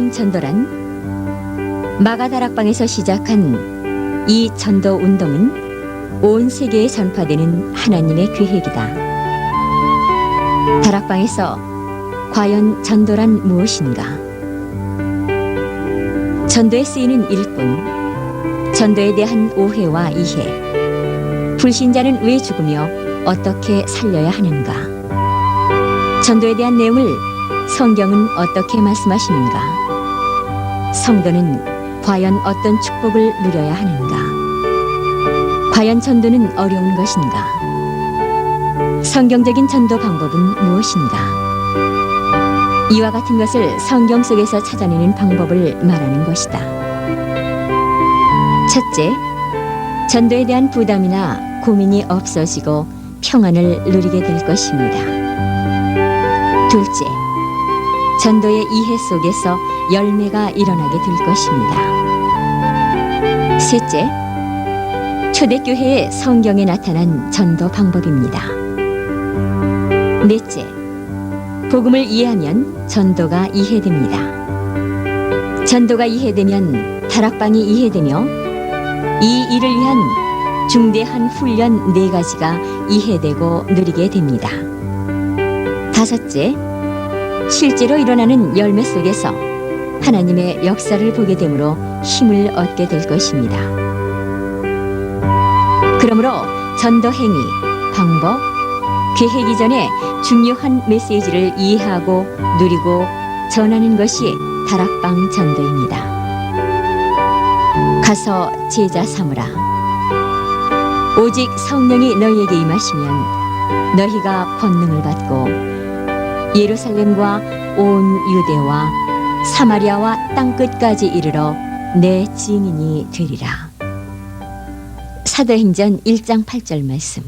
다락방 전도란 마가다락방에서 시작한 이 전도 운동은 온 세계에 전파되는 하나님의 계획이다. 다락방에서 과연 전도란 무엇인가? 전도에 쓰이는 일꾼, 전도에 대한 오해와 이해, 불신자는 왜 죽으며 어떻게 살려야 하는가? 전도에 대한 내용을 성경은 어떻게 말씀하시는가? 성도는 과연 어떤 축복을 누려야 하는가? 과연 전도는 어려운 것인가? 성경적인 전도 방법은 무엇인가? 이와 같은 것을 성경 속에서 찾아내는 방법을 말하는 것이다. 첫째, 전도에 대한 부담이나 고민이 없어지고 평안을 누리게 될 것입니다. 둘째, 전도의 이해 속에서 열매가 일어나게 될 것입니다. 셋째, 초대교회의 성경에 나타난 전도 방법입니다. 넷째, 복음을 이해하면 전도가 이해됩니다. 전도가 이해되면 다락방이 이해되며 이 일을 위한 중대한 훈련 4가지가 이해되고 누리게 됩니다. 다섯째, 실제로 일어나는 열매 속에서 하나님의 역사를 보게 되므로 힘을 얻게 될 것입니다. 그러므로 전도 행위, 방법, 계획 이전에 중요한 메시지를 이해하고 누리고 전하는 것이 다락방 전도입니다. 가서 제자 삼으라. 오직 성령이 너희에게 임하시면 너희가 권능을 받고 예루살렘과 온 유대와 사마리아와 땅끝까지 이르러 내 증인이 되리라. 사도행전 1장 8절 말씀.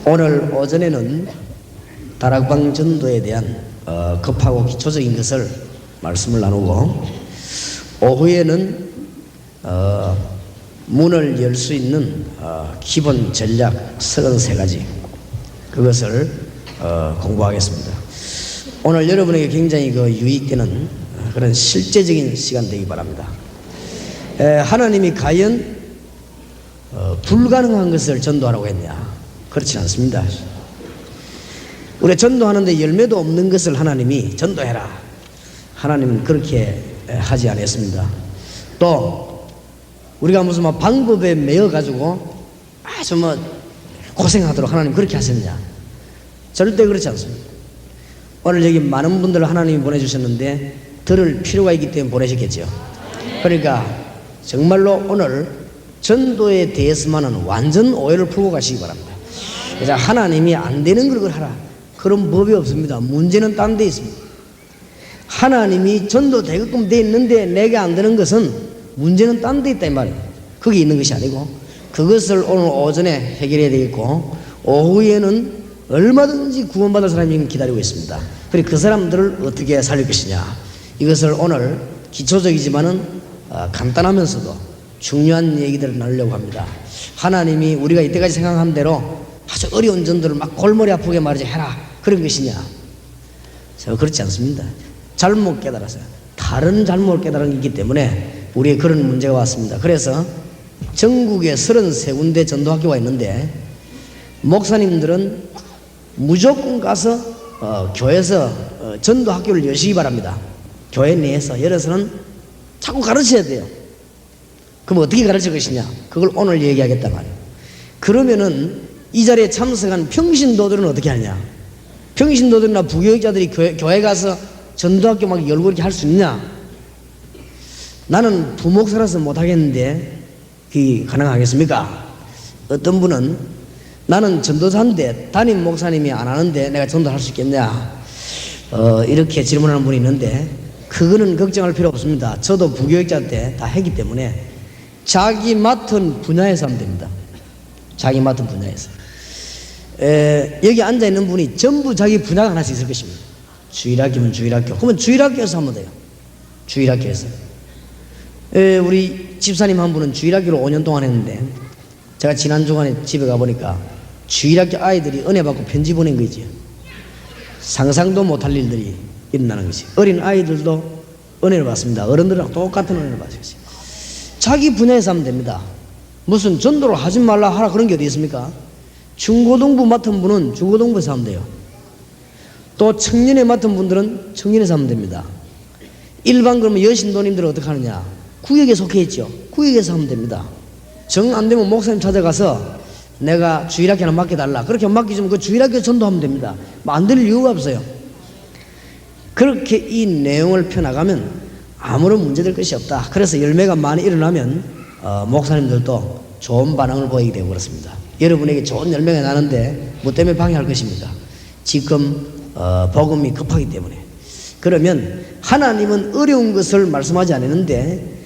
오늘 오전에는 다락방 전도에 대한 급하고 기초적인 것을 말씀을 나누고, 오후에는 문을 열 수 있는 기본 전략 33가지, 그것을 공부하겠습니다. 오늘 여러분에게 굉장히 유익되는 그런 실제적인 시간 되기 바랍니다. 하나님이 과연 불가능한 것을 전도하라고 했냐? 그렇지 않습니다. 우리가 전도하는데 열매도 없는 것을 하나님이 전도해라, 하나님은 그렇게 하지 않았습니다. 또 우리가 무슨 방법에 매여 가지고 아주 고생하도록 하나님 그렇게 하셨냐? 절대 그렇지 않습니다. 오늘 여기 많은 분들을 하나님이 보내주셨는데 들을 필요가 있기 때문에 보내셨겠죠. 그러니까 정말로 오늘 전도에 대해서만은 완전 오해를 풀고 가시기 바랍니다. 그래서 하나님이 안 되는 걸 하라, 그런 법이 없습니다. 문제는 딴 데 있습니다. 하나님이 전도 되게끔 돼 있는데 내게 안 되는 것은 문제는 딴 데 있다 이 말이에요. 거기 있는 것이 아니고 그것을 오늘 오전에 해결해야 되겠고, 오후에는 얼마든지 구원받을 사람이 기다리고 있습니다. 그리고 그 사람들을 어떻게 살릴 것이냐, 이것을 오늘 기초적이지만은 간단하면서도 중요한 얘기들을 나누려고 합니다. 하나님이 우리가 이때까지 생각한 대로 아주 어려운 전도를 골머리 아프게 말이지 해라, 그런 것이냐? 저 그렇지 않습니다. 잘못 깨달았어요. 다른 잘못 깨달은 게 있기 때문에 우리의 그런 문제가 왔습니다. 그래서 전국에 33군데 전도학교가 있는데 목사님들은 무조건 가서 교회에서 전도학교를 여시기 바랍니다. 교회 내에서 열어서는 자꾸 가르쳐야 돼요. 그럼 어떻게 가르칠 것이냐? 그걸 오늘 얘기하겠단 말이에요. 그러면은 이 자리에 참석한 평신도들은 어떻게 하냐? 평신도들이나 부교육자들이 교회 가서 전도학교 열고 이렇게 할 수 있냐? 나는 부목사라서 못하겠는데 그게 가능하겠습니까? 어떤 분은 나는 전도사인데 담임 목사님이 안 하는데 내가 전도할 수 있겠냐? 이렇게 질문하는 분이 있는데 그거는 걱정할 필요 없습니다. 저도 부교육자 때 다 했기 때문에 자기 맡은 분야에서 하면 됩니다. 자기 맡은 분야에서. 여기 앉아있는 분이 전부 자기 분야가 하나씩 있을 것입니다. 주일학교면 주일학교. 그러면 주일학교에서 하면 돼요. 주일학교에서. 우리 집사님 한 분은 주일학교를 5년 동안 했는데, 제가 지난 주간에 집에 가보니까 주일학교 아이들이 은혜 받고 편지 보낸 거지. 상상도 못할 일들이 일어나는 것이. 어린 아이들도 은혜를 받습니다. 어른들이랑 똑같은 은혜를 받죠. 자기 분야에서 하면 됩니다. 무슨 전도를 하지 말라 하라 그런 게 어디 있습니까? 중고등부 맡은 분은 중고등부에서 하면 돼요. 또 청년회 맡은 분들은 청년회에서 하면 됩니다. 일반 그러면 여신도님들은 어떻게 하느냐? 구역에 속해 있죠. 구역에서 하면 됩니다. 정 안 되면 목사님 찾아가서 내가 주일학교 하나 맡겨달라. 그렇게 맡기주면 그 주일학교 전도하면 됩니다. 뭐 안 될 이유가 없어요. 그렇게 이 내용을 펴나가면 아무런 문제될 것이 없다. 그래서 열매가 많이 일어나면 목사님들도 좋은 반응을 보이게 되고 그렇습니다. 여러분에게 좋은 열매가 나는데 뭐 때문에 방해할 것입니까? 지금 복음이 급하기 때문에. 그러면 하나님은 어려운 것을 말씀하지 않았는데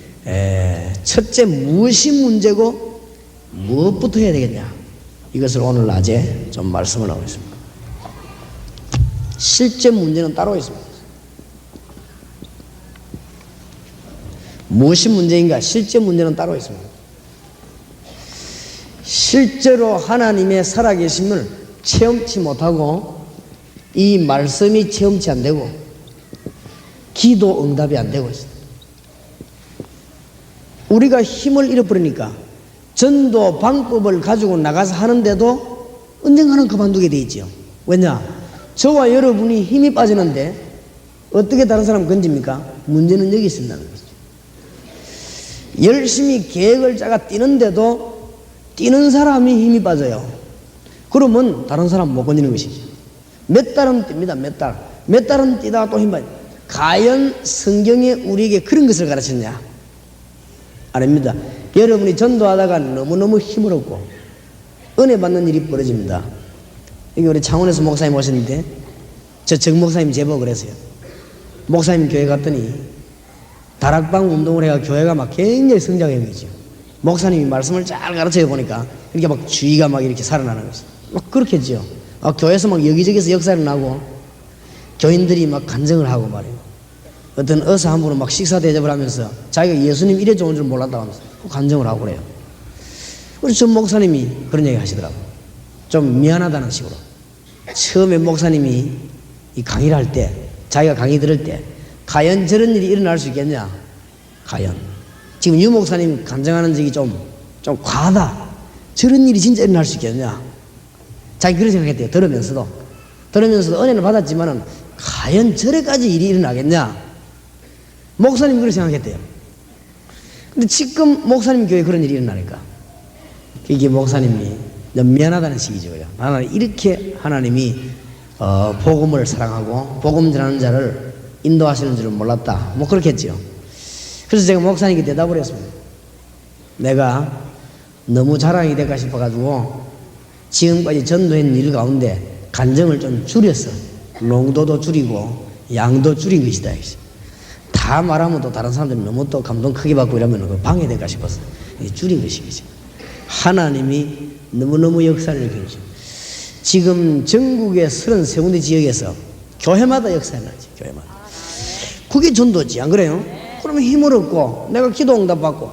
첫째 무엇이 문제고 무엇부터 해야 되겠냐, 이것을 오늘 낮에 좀 말씀을 하고 있습니다. 실제 문제는 따로 있습니다. 무엇이 문제인가? 실제 문제는 따로 있습니다. 실제로 하나님의 살아계심을 체험치 못하고 이 말씀이 체험치 안 되고 기도 응답이 안 되고 있습니다. 우리가 힘을 잃어버리니까 전도 방법을 가지고 나가서 하는데도 언젠가는 그만두게 돼 있죠. 왜냐? 저와 여러분이 힘이 빠지는데 어떻게 다른 사람 건집니까? 문제는 여기 있습니다는 거죠. 열심히 계획을 짜가 뛰는데도 뛰는 사람이 힘이 빠져요. 그러면 다른 사람 못 건지는 것이죠. 몇 달은 뜁니다. 몇 달은 뛰다가 또 힘 빠져. 과연 성경에 우리에게 그런 것을 가르쳤냐? 아닙니다. 여러분이 전도하다가 너무너무 힘을 얻고 은혜 받는 일이 벌어집니다. 여기 우리 창원에서 목사님 오셨는데 저 정 목사님 제보 그랬어요. 목사님 교회 갔더니 다락방 운동을 해가 교회가 막 굉장히 성장한 거죠. 목사님이 말씀을 잘 가르쳐 보니까 이렇게 막 주의가 막 이렇게 살아나는 거죠. 막 그렇게 했죠. 교회에서 막 여기저기서 역사를 나고 교인들이 막 간증을 하고 말이에요. 어떤 의사 한 분은 막 식사 대접을 하면서 자기가 예수님 이래 좋은 줄 몰랐다고 하면서 간증을 하고 그래요. 우리 전 목사님이 그런 얘기 하시더라고요. 좀 미안하다는 식으로. 처음에 목사님이 이 강의를 할 때, 자기가 강의 들을 때 과연 저런 일이 일어날 수 있겠냐? 과연. 지금 유 목사님 간증하는 적이 좀 과하다. 저런 일이 진짜 일어날 수 있겠냐? 자기 그런 생각했대요. 들으면서도 은혜를 받았지만은 과연 저래까지 일이 일어나겠냐? 목사님 그렇게 생각했대요. 근데 지금 목사님 교회에 그런 일이 일어나니까 이게 목사님이 미안하다는 식이죠. 하나님 이렇게 하나님이 복음을 사랑하고 복음 전하는 자를 인도하시는 줄은 몰랐다. 뭐 그렇게 했죠. 그래서 제가 목사님께 대답을 했습니다. 내가 너무 자랑이 될까 싶어가지고 지금까지 전도한 일 가운데 간증을 좀 줄였어. 농도도 줄이고 양도 줄인 것이다. 다 말하면 또 다른 사람들이 너무 또 감동 크게 받고 이러면 방해될까 싶어서 줄인 것이죠. 하나님이 너무너무 역사를 일으키죠. 지금 전국의 33군데 지역에서 교회마다 역사를 나지. 교회마다. 그게 전도지, 안 그래요? 그러면 힘을 얻고 내가 기도 응답 받고.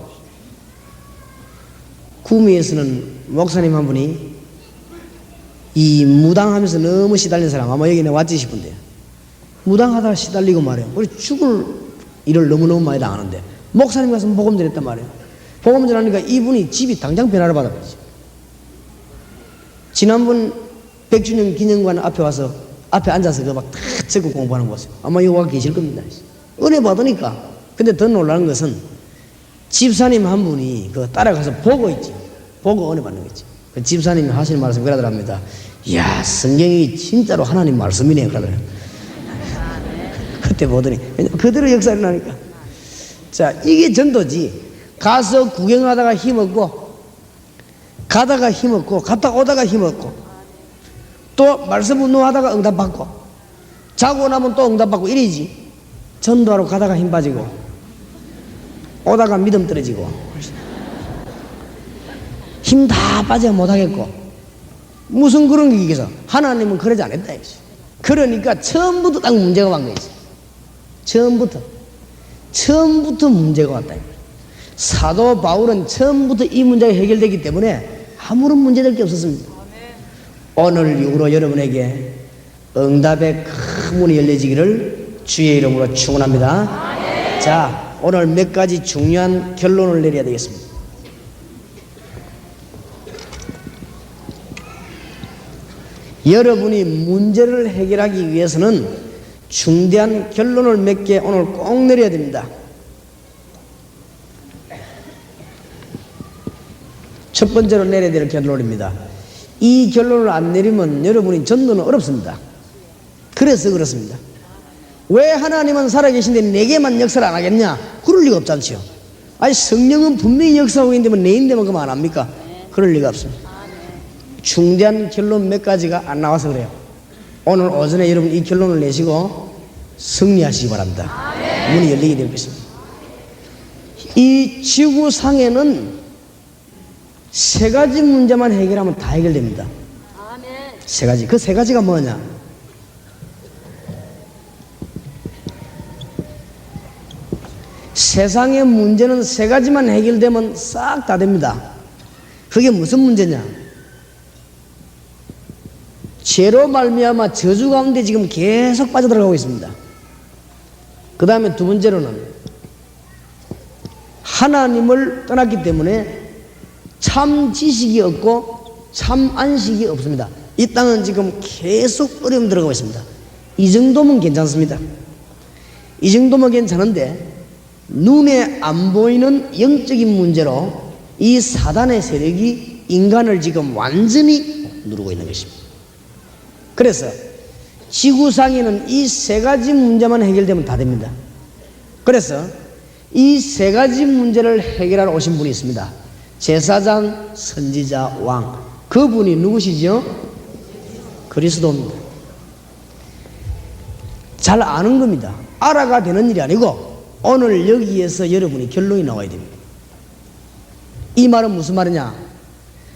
구미에서는 목사님 한 분이 이 무당하면서 너무 시달린 사람, 아마 여기 내가 왔지 싶은데 무당하다가 시달리고 말이에요. 우리 죽을 일을 너무너무 많이 당하는데 목사님 가서 복음 전했단 말이에요. 복음 전하니까 이분이 집이 당장 변화를 받아버리죠. 지난번 100주년 기념관 앞에 와서 앞에 앉아서 그 막 다 적고 공부하는 곳 아마 여기 와 계실 겁니다. 은혜 받으니까. 근데 더 놀라운 것은 집사님 한 분이 그 따라가서 보고 있지. 보고 은혜 받는 거지. 그 집사님이 하시는 말씀 그러더랍니다. 이야, 성경이 진짜로 하나님 말씀이네요. 그러더라고요. 그때 보더니 그대로 역사를 나니까. 자, 이게 전도지. 가서 구경하다가 힘없고 가다가 힘없고 갔다 오다가 힘없고 또 말씀 운동하다가 응답받고 자고 나면 또 응답받고 이러지. 전도하러 가다가 힘 빠지고 오다가 믿음 떨어지고 힘 다 빠져 못하겠고 무슨 그런 게 있겠어. 하나님은 그러지 않았다. 그러니까 처음부터 딱 문제가 온 거지. 처음부터 문제가 왔다. 사도 바울은 처음부터 이 문제가 해결되기 때문에 아무런 문제될 게 없었습니다. 오늘 이후로 여러분에게 응답의 큰 문이 열려지기를 주의 이름으로 축원합니다. 자, 오늘 몇 가지 중요한 결론을 내려야 되겠습니다. 여러분이 문제를 해결하기 위해서는 중대한 결론을 몇 개 오늘 꼭 내려야 됩니다. 첫 번째로 내려야 될 결론입니다. 이 결론을 안 내리면 여러분이 전도는 어렵습니다. 그래서 그렇습니다. 왜 하나님은 살아계신데 내게만 역사를 안 하겠냐? 그럴 리가 없지 않지요. 아니 성령은 분명히 역사하고 있는데 내인데만 그만 안 합니까? 그럴 리가 없습니다. 중대한 결론 몇 가지가 안 나와서 그래요. 오늘 오전에 여러분 이 결론을 내시고 승리하시기 바랍니다. 문이 열리게 될 것입니다. 이 지구상에는 세 가지 문제만 해결하면 다 해결됩니다. 세 가지. 그 세 가지가 뭐냐? 세상의 문제는 세 가지만 해결되면 싹 다 됩니다. 그게 무슨 문제냐? 죄로 말미암아 저주 가운데 지금 계속 빠져들어가고 있습니다. 그 다음에 두 번째로는 하나님을 떠났기 때문에 참 지식이 없고 참 안식이 없습니다. 이 땅은 지금 계속 어려움 들어가고 있습니다. 이 정도면 괜찮습니다. 이 정도면 괜찮은데 눈에 안 보이는 영적인 문제로 이 사단의 세력이 인간을 지금 완전히 누르고 있는 것입니다. 그래서 지구상에는 이 세 가지 문제만 해결되면 다 됩니다. 그래서 이 세 가지 문제를 해결하러 오신 분이 있습니다. 제사장, 선지자, 왕. 그분이 누구시죠? 그리스도입니다. 잘 아는 겁니다. 알아가 되는 일이 아니고 오늘 여기에서 여러분이 결론이 나와야 됩니다. 이 말은 무슨 말이냐?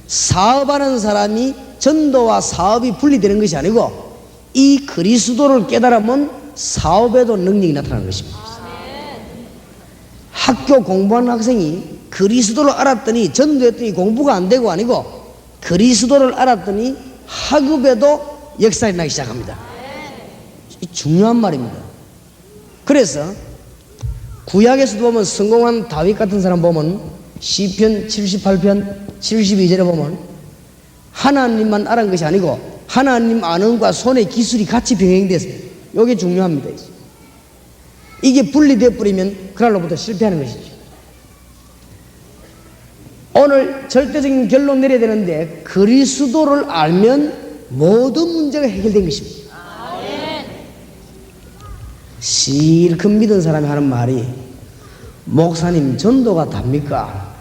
사업하는 사람이 전도와 사업이 분리되는 것이 아니고 이 그리스도를 깨달으면 사업에도 능력이 나타나는 것입니다. 학교 공부하는 학생이 그리스도를 알았더니 전도했더니 공부가 안 되고 아니고 그리스도를 알았더니 학업에도 역사가 나기 시작합니다. 이 중요한 말입니다. 그래서 구약에서도 보면 성공한 다윗 같은 사람 보면 시편 78편 72절에 보면 하나님만 알은 것이 아니고 하나님 아는 것과 손의 기술이 같이 병행됐어요. 이게 중요합니다. 이게 분리되어 버리면 그날로부터 실패하는 것이죠. 오늘 절대적인 결론 내려야 되는데 그리스도를 알면 모든 문제가 해결된 것입니다. 실컷 믿은 사람이 하는 말이 목사님 전도가 답니까?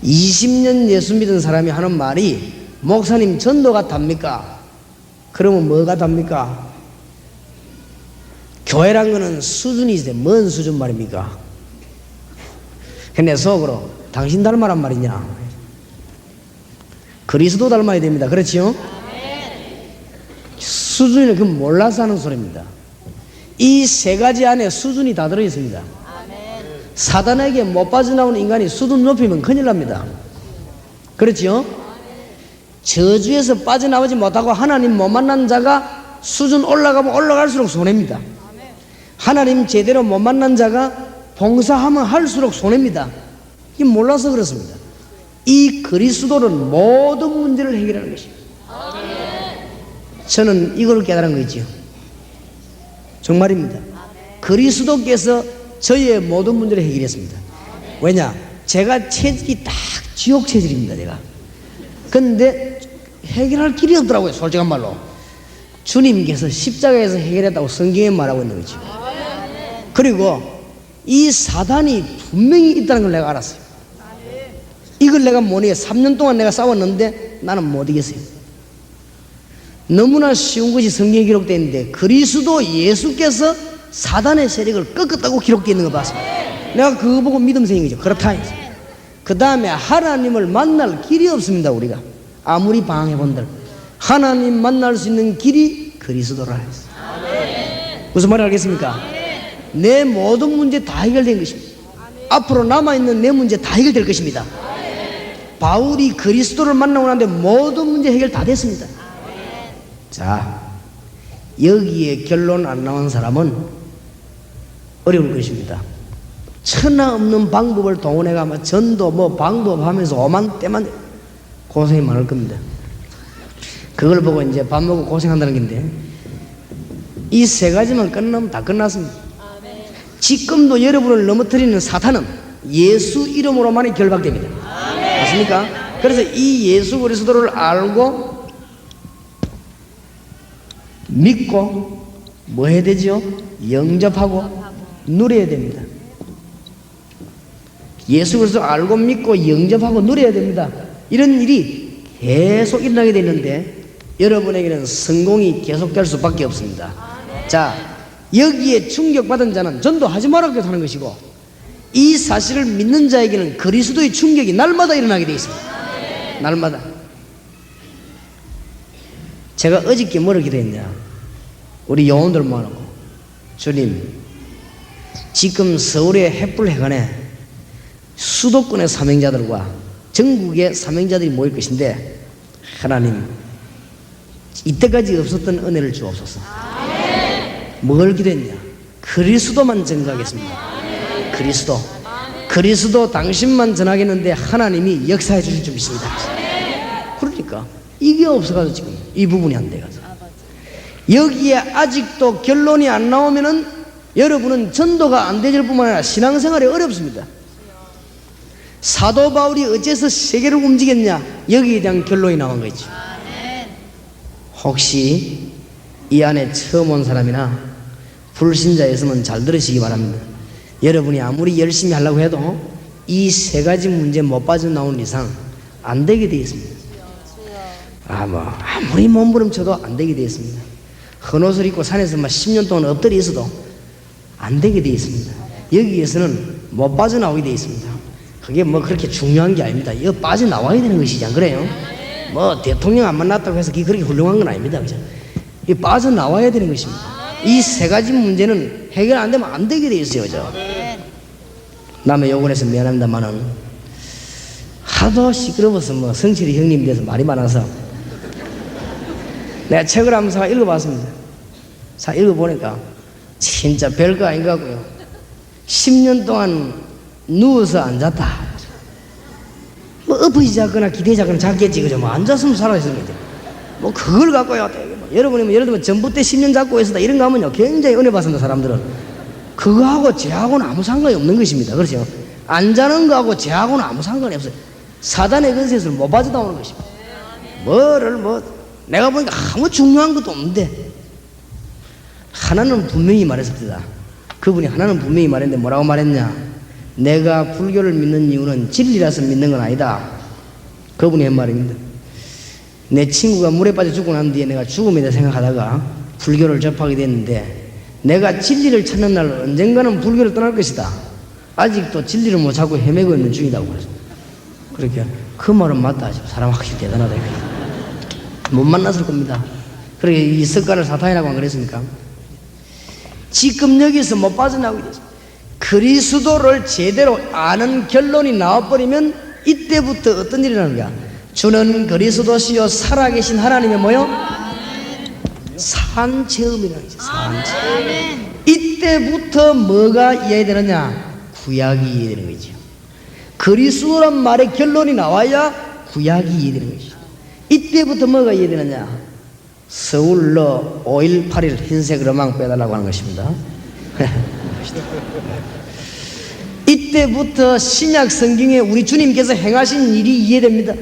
20년 예수 믿은 사람이 하는 말이 목사님 전도가 답니까? 그러면 뭐가 답니까? 교회란 거는 수준이 있어요. 뭔 수준 말입니까? 근데 속으로 당신 닮아란 말이냐? 그리스도 닮아야 됩니다. 그렇지요? 수준을 그 몰라서 하는 소리입니다. 이 세 가지 안에 수준이 다 들어있습니다. 사단에게 못 빠져나오는 인간이 수준 높이면 큰일 납니다. 그렇지요? 저주에서 빠져나오지 못하고 하나님 못 만난 자가 수준 올라가면 올라갈수록 손해입니다. 하나님 제대로 못 만난 자가 봉사하면 할수록 손해입니다. 이게 몰라서 그렇습니다. 이 그리스도는 모든 문제를 해결하는 것입니다. 저는 이걸 깨달은 거지요. 정말입니다. 그리스도께서 저의 모든 문제를 해결했습니다. 왜냐? 제가 체질이 딱 지옥 체질입니다. 제가. 근데 해결할 길이 없더라고요. 솔직한 말로. 주님께서 십자가에서 해결했다고 성경에 말하고 있는 거죠. 그리고 이 사단이 분명히 있다는 걸 내가 알았어요. 이걸 내가 못 이겨. 3년 동안 내가 싸웠는데 나는 못 이겼어요. 너무나 쉬운 것이 성경에 기록되어 있는데 그리스도 예수께서 사단의 세력을 꺾었다고 기록되어 있는 거 봤습니다. 내가 그거 보고 믿음 생긴 거죠. 그렇다. 그 다음에 하나님을 만날 길이 없습니다. 우리가 아무리 방황해 본들 하나님 만날 수 있는 길이 그리스도라 했어요. 무슨 말인지 알겠습니까? 내 모든 문제 다 해결된 것입니다. 앞으로 남아있는 내 문제 다 해결될 것입니다. 바울이 그리스도를 만나고 났는데 모든 문제 해결 다 됐습니다. 자, 여기에 결론 안 나온 사람은 어려울 것입니다. 천하 없는 방법을 동원해가 전도 방법 하면서 오만 때만 고생이 많을 겁니다. 그걸 보고 이제 밥 먹고 고생한다는 건데, 이 세 가지만 끝나면 다 끝났습니다. 지금도 여러분을 넘어뜨리는 사탄은 예수 이름으로만이 결박됩니다. 맞습니까? 그래서 이 예수 그리스도를 알고 믿고 뭐 해야 되죠? 영접하고 누려야 됩니다. 예수 그리스도를 알고 믿고 영접하고 누려야 됩니다. 이런 일이 계속 일어나게 되는데 여러분에게는 성공이 계속될 수밖에 없습니다. 자, 여기에 충격받은 자는 전도하지 말라고 하는 것이고, 이 사실을 믿는 자에게는 그리스도의 충격이 날마다 일어나게 되어 있습니다. 날마다. 제가 어저께 뭐를 기도했냐, 우리 영혼들 모아놓고, 주님, 지금 서울의 햇불 해관에 수도권의 사명자들과 전국의 사명자들이 모일 것인데, 하나님 이때까지 없었던 은혜를 주옵소서. 뭘 기도했냐? 그리스도만 전가하겠습니다. 그리스도 당신만 전하겠는데 하나님이 역사해 주실 줄 믿습니다. 그러니까 이게 없어가지고 지금 이 부분이 안 돼가지고, 여기에 아직도 결론이 안 나오면은 여러분은 전도가 안 되질 뿐만 아니라 신앙생활이 어렵습니다. 사도 바울이 어째서 세계를 움직였냐? 여기에 대한 결론이 나온 거지. 혹시 이 안에 처음 온 사람이나 불신자였으면 잘 들으시기 바랍니다. 여러분이 아무리 열심히 하려고 해도 이 세 가지 문제 못 빠져나오는 이상 안 되게 되어 있습니다. 아무리 몸부림쳐도 안 되게 되어 있습니다. 헌옷을 입고 산에서 10년 동안 엎드려 있어도 안 되게 되어 있습니다. 여기에서는 못 빠져나오게 되어 있습니다. 그게 그렇게 중요한 게 아닙니다. 이거 빠져나와야 되는 것이지, 안 그래요? 대통령 안 만났다고 해서 그게 그렇게 훌륭한 건 아닙니다. 그죠? 이 빠져나와야 되는 것입니다. 이 세 가지 문제는 해결 안 되면 안 되게 돼 있어요. 그죠? 남의 욕을 해서 미안합니다만은 하도 시끄러워서 성실이 형님에 대해서 말이 많아서 내가 책을 한번 읽어봤습니다. 읽어보니까 진짜 별거 아닌 것 같고요. 10년 동안 누워서 앉았다. 엎어지자거나 기대자거나 잤겠지. 그죠? 앉았으면 살아있는 거죠. 그걸 갖고요. 여러분이 예를 들면 전봇대 10년 잡고 있었다 이런 거 하면요 굉장히 은혜 받습니다. 사람들은 그거하고 죄하고는 아무 상관이 없는 것입니다. 그렇죠? 안 자는 거하고 죄하고는 아무 상관이 없어요. 사단의 근세에서 못 빠져나오는 것입니다. 내가 보니까 아무 중요한 것도 없는데 하나는 분명히 말했습니다. 그분이 하나는 분명히 말했는데 뭐라고 말했냐? 내가 불교를 믿는 이유는 진리라서 믿는 건 아니다. 그분이 한 말입니다. 내 친구가 물에 빠져 죽고 난 뒤에 내가 죽음이다 생각하다가 불교를 접하게 됐는데, 내가 진리를 찾는 날 언젠가는 불교를 떠날 것이다. 아직도 진리를 못 찾고 헤매고 있는 중이라고 그랬어요. 그렇게 그 말은 맞다. 사람 확실히 대단하다. 못 만났을 겁니다. 그렇게 이 습관을 사탄이라고 안 그랬습니까? 지금 여기서 못 빠져나오게 됐습니다. 그리스도를 제대로 아는 결론이 나와버리면 이때부터 어떤 일이 일어나는 거야? 주는 그리스도시요 살아계신 하나님의 뭐요? 산체험이라는 거죠. 산체험. 이때부터 뭐가 이해되느냐? 구약이 이해되는 거죠. 그리스도란 말의 결론이 나와야 구약이 이해되는 것이죠. 이때부터 뭐가 이해되느냐? 서울로 5일 8일 흰색 러망 빼달라고 하는 것입니다. 이때부터 신약 성경에 우리 주님께서 행하신 일이 이해됩니다.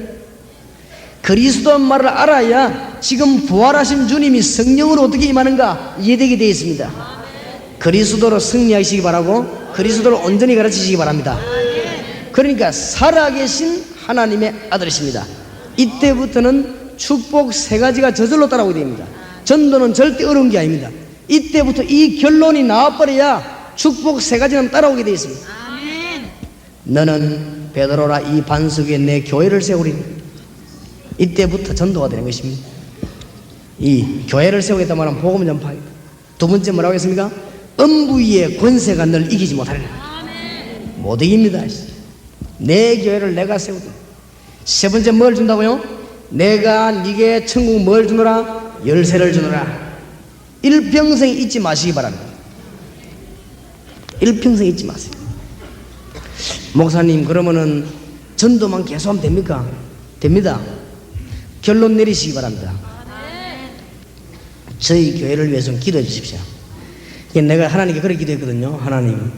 그리스도란 말을 알아야 지금 부활하신 주님이 성령으로 어떻게 임하는가 이해되게 되어 있습니다. 그리스도로 승리하시기 바라고 그리스도를 온전히 가르치시기 바랍니다. 그러니까 살아계신 하나님의 아들이십니다. 이때부터는 축복 세 가지가 저절로 따라오게 됩니다. 전도는 절대 어려운 게 아닙니다. 이때부터 이 결론이 나와버려야 축복 세 가지는 따라오게 되어 있습니다. 너는 베드로라 이 반석 위에 내 교회를 세우리니. 이때부터 전도가 되는 것입니다. 이 교회를 세우겠다 말하면 복음 전파하겠다. 두 번째 뭐라고 했습니까? 음부의 권세가 널 이기지 못하리라. 못 이깁니다. 내 교회를 내가 세우다. 세 번째 뭘 준다고요? 내가 네게 천국 뭘 주노라? 열쇠를 주노라. 일평생 잊지 마시기 바랍니다. 일평생 잊지 마세요. 목사님, 그러면은 전도만 계속하면 됩니까? 됩니다. 결론 내리시기 바랍니다. 저희 교회를 위해서 좀 기도해 주십시오. 내가 하나님께 그렇게 기도했거든요. 하나님,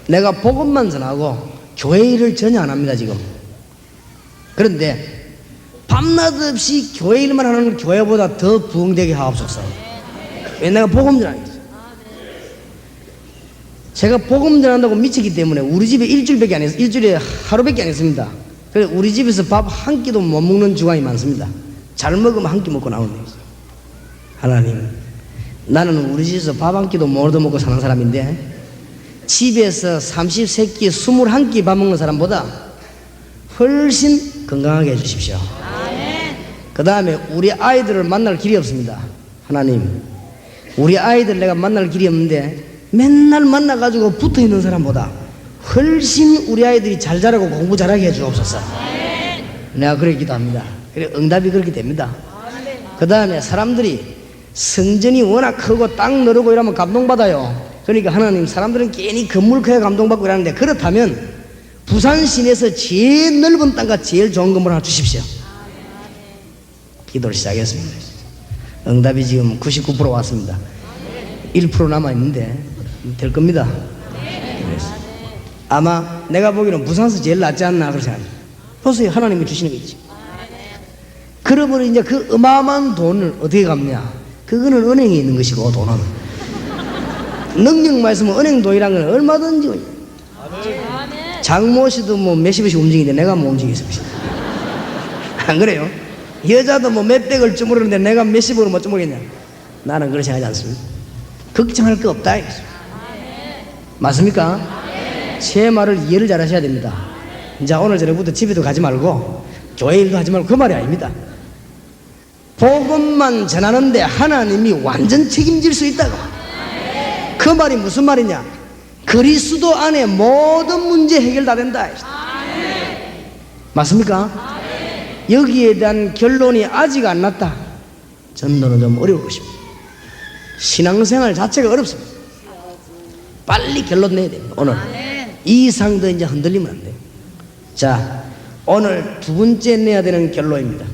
내가 복음만 전하고 교회 일을 전혀 안 합니다 지금. 그런데 밤낮 없이 교회 일만 하는 교회보다 더 부흥되게 하옵소서. 왜? 내가 복음 전하겠어. 제가 복음 전한다고 미치기 때문에 우리 집에 일주일밖에 안 했어요. 일주일에 하루밖에 안 했습니다. 그래서 우리 집에서 밥 한 끼도 못 먹는 주간이 많습니다. 잘 먹으면 한 끼 먹고 나오는 거예요. 하나님, 나는 우리 집에서 밥 한 끼도 못 얻어먹고 사는 사람인데 집에서 33끼 21끼 밥 먹는 사람보다 훨씬 건강하게 해주십시오. 그 다음에 우리 아이들을 만날 길이 없습니다. 하나님, 우리 아이들 내가 만날 길이 없는데 맨날 만나가지고 붙어있는 사람보다 훨씬 우리 아이들이 잘 자라고 공부 잘하게 해주옵소서. 내가 그렇게 기도합니다. 그래 응답이 그렇게 됩니다. 그 다음에 사람들이 성전이 워낙 크고 땅 넓고 이러면 감동받아요. 그러니까 하나님, 사람들은 괜히 건물 커야 감동받고 이러는데 그렇다면 부산 시내에서 제일 넓은 땅과 제일 좋은 건물 하나 주십시오. 기도를 시작했습니다. 응답이 지금 99% 왔습니다. 1% 남아있는데 될 겁니다. 아마 내가 보기에는 부산에서 제일 낫지 않나 그렇게 생각합니다. 보세요, 하나님이 주시는 게 있지. 그러면 이제 그 어마어마한 돈을 어떻게 갚냐? 그거는 은행에 있는 것이고, 돈은 능력만 있으면 은행 돈이란 건 얼마든지. 장모씨도 뭐 몇십억씩 움직이는데 내가 뭐 움직이겠습니까? 안 그래요? 여자도 뭐 몇백을 주무르는데 내가 몇십억을 못 주무르겠냐? 나는 그렇게 생각하지 않습니다. 걱정할 거 없다 이거죠. 맞습니까? 제 말을 이해를 잘 하셔야 됩니다. 이제 오늘 저녁부터 집에도 가지 말고 교회 일도 하지 말고 그 말이 아닙니다. 복음만 전하는데 하나님이 완전 책임질 수 있다고. 그 말이 무슨 말이냐? 그리스도 안에 모든 문제 해결 다 된다. 맞습니까? 여기에 대한 결론이 아직 안 났다. 전도는 좀 어려울 것입니다. 신앙생활 자체가 어렵습니다. 빨리 결론 내야 됩니다. 오늘 이 이상도 이제 흔들리면 안 돼요. 자, 오늘 두 번째 내야 되는 결론입니다.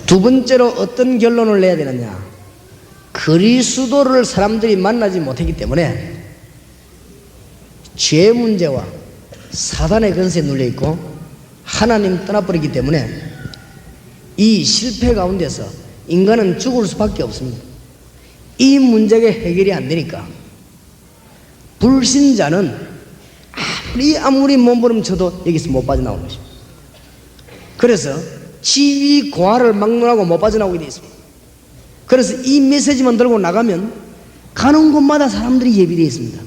두 번째로 어떤 결론을 내야 되느냐? 그리스도를 사람들이 만나지 못했기 때문에 죄 문제와 사단의 권세에 눌려 있고 하나님 떠나버리기 때문에 이 실패 가운데서 인간은 죽을 수밖에 없습니다. 이 문제가 해결이 안 되니까 불신자는 아무리 몸부림쳐도 여기서 못 빠져나오는 것입니다. 그래서 지위 고하를 막론하고 못 빠져나오게 되어 있습니다. 그래서 이 메시지만 들고 나가면 가는 곳마다 사람들이 예비되어 있습니다.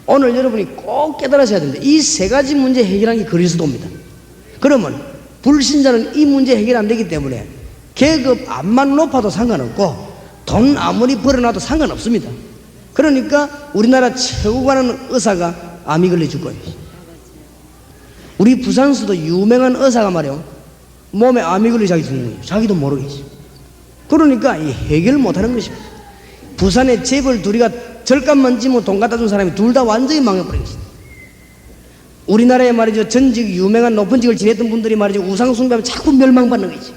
오늘 여러분이 꼭 깨달으셔야 됩니다. 이 세 가지 문제 해결하는 게 그리스도입니다. 그러면 불신자는 이 문제 해결 안 되기 때문에 계급 암만 높아도 상관없고 돈 아무리 벌어놔도 상관없습니다. 그러니까 우리나라 최고 가는 의사가 암이 걸려 죽고요. 우리 부산수도 유명한 의사가 말이요, 몸에 암이 걸려 자기 죽는 거예요. 자기도 모르겠어요. 그러니까 이 해결 못하는 것입니다. 부산에 재벌 둘이가 절감만 지면 돈 갖다 준 사람이 둘 다 완전히 망해버린 것입니다. 우리나라에 말이죠, 전직 유명한 높은 직을 지냈던 분들이 말이죠, 우상 숭배하면 자꾸 멸망받는 거지.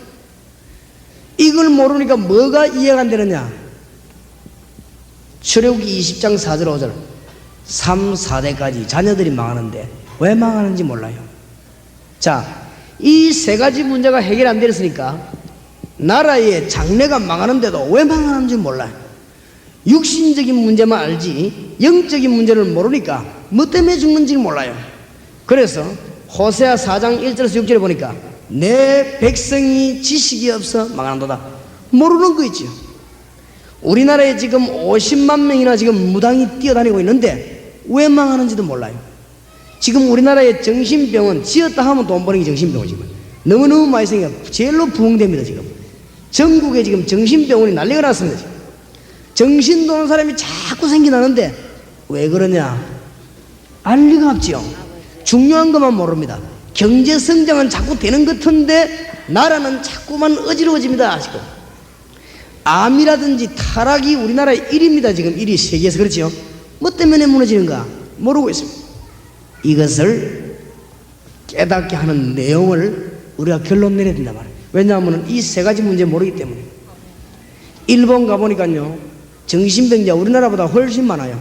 이걸 모르니까 뭐가 이해가 안 되느냐? 출애굽기 20장 4절 5절 3, 4대까지 자녀들이 망하는데 왜 망하는지 몰라요. 자, 이 세 가지 문제가 해결 안 됐으니까 나라의 장래가 망하는데도 왜 망하는지 몰라요. 육신적인 문제만 알지 영적인 문제를 모르니까 뭐 때문에 죽는지 몰라요. 그래서 호세아 4장 1절에서 6절에 보니까 내 백성이 지식이 없어 망한도다. 모르는 거 있죠. 우리나라에 지금 50만 명이나 지금 무당이 뛰어다니고 있는데 왜 망하는지도 몰라요. 지금 우리나라의 정신병원 지었다 하면 돈 버는 게 정신병원 지금 너무너무 많이 생겨 제일로 부흥됩니다. 지금 전국에 지금 정신병원이 난리가 났습니다. 지금. 정신 도는 사람이 자꾸 생겨나는데 왜 그러냐? 알 리가 없지요. 중요한 것만 모릅니다. 경제 성장은 자꾸 되는 것 같은데 나라는 자꾸만 어지러워집니다. 지금 암이라든지 타락이 우리나라의 1위입니다. 지금 1위 세계에서. 그렇지요? 뭐 때문에 무너지는가 모르고 있습니다. 이것을 깨닫게 하는 내용을 우리가 결론 내려야 된단 말이에요. 왜냐하면 이 세 가지 문제 모르기 때문에. 일본 가보니까요 정신병자 우리나라보다 훨씬 많아요.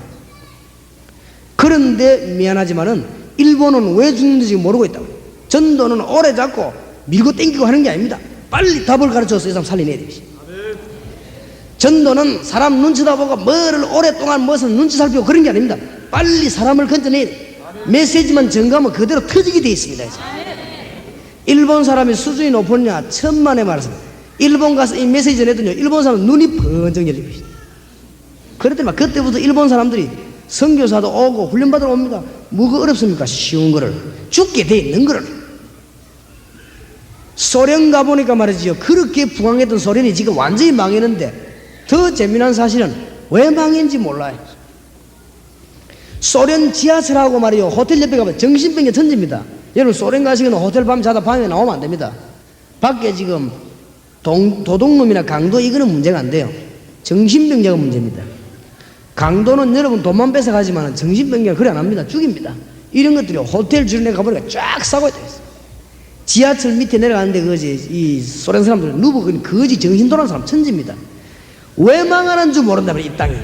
그런데 미안하지만은 일본은 왜 죽는지 지금 모르고 있다고. 전도는 오래 잡고 밀고 땡기고 하는 게 아닙니다. 빨리 답을 가르쳐서 이 사람 살려내야 됩니다. 전도는 사람 눈치다 보고 뭐를 오랫동안 무슨 눈치 살피고 그런 게 아닙니다. 빨리 사람을 건져내야 돼요. 메시지만 전가하면 그대로 터지게 되어 있습니다. 일본 사람이 수준이 높으냐 천만에 말했습니다. 일본 가서 이 메시지 전해더니 일본 사람은 눈이 번쩍 열리고 있어요. 그랬더니 막 그때부터 일본 사람들이 선교사도 오고 훈련받으러 옵니다. 뭐가 어렵습니까? 쉬운 거를 죽게 돼 있는 거를. 소련 가보니까 말이지요 그렇게 부강했던 소련이 지금 완전히 망했는데 더 재미난 사실은 왜 망했는지 몰라요. 소련 지하철하고 말이요 호텔 옆에 가면 정신병자 천지입니다. 여러분 소련 가시면 호텔 밤 자다 밤에 나오면 안 됩니다. 밖에 지금 도둑놈이나 강도 이거는 문제가 안 돼요. 정신병자가 문제입니다. 강도는 여러분 돈만 뺏어가지만 정신병자가 그래 안 합니다. 죽입니다. 이런 것들이 호텔 주변에 가보니까 쫙 싸고 있다. 지하철 밑에 내려가는데 그지 이 소련 사람들은 누구 거지 정신 돌아온 사람 천지입니다. 왜 망하는 줄 모른다 말이야. 이 땅이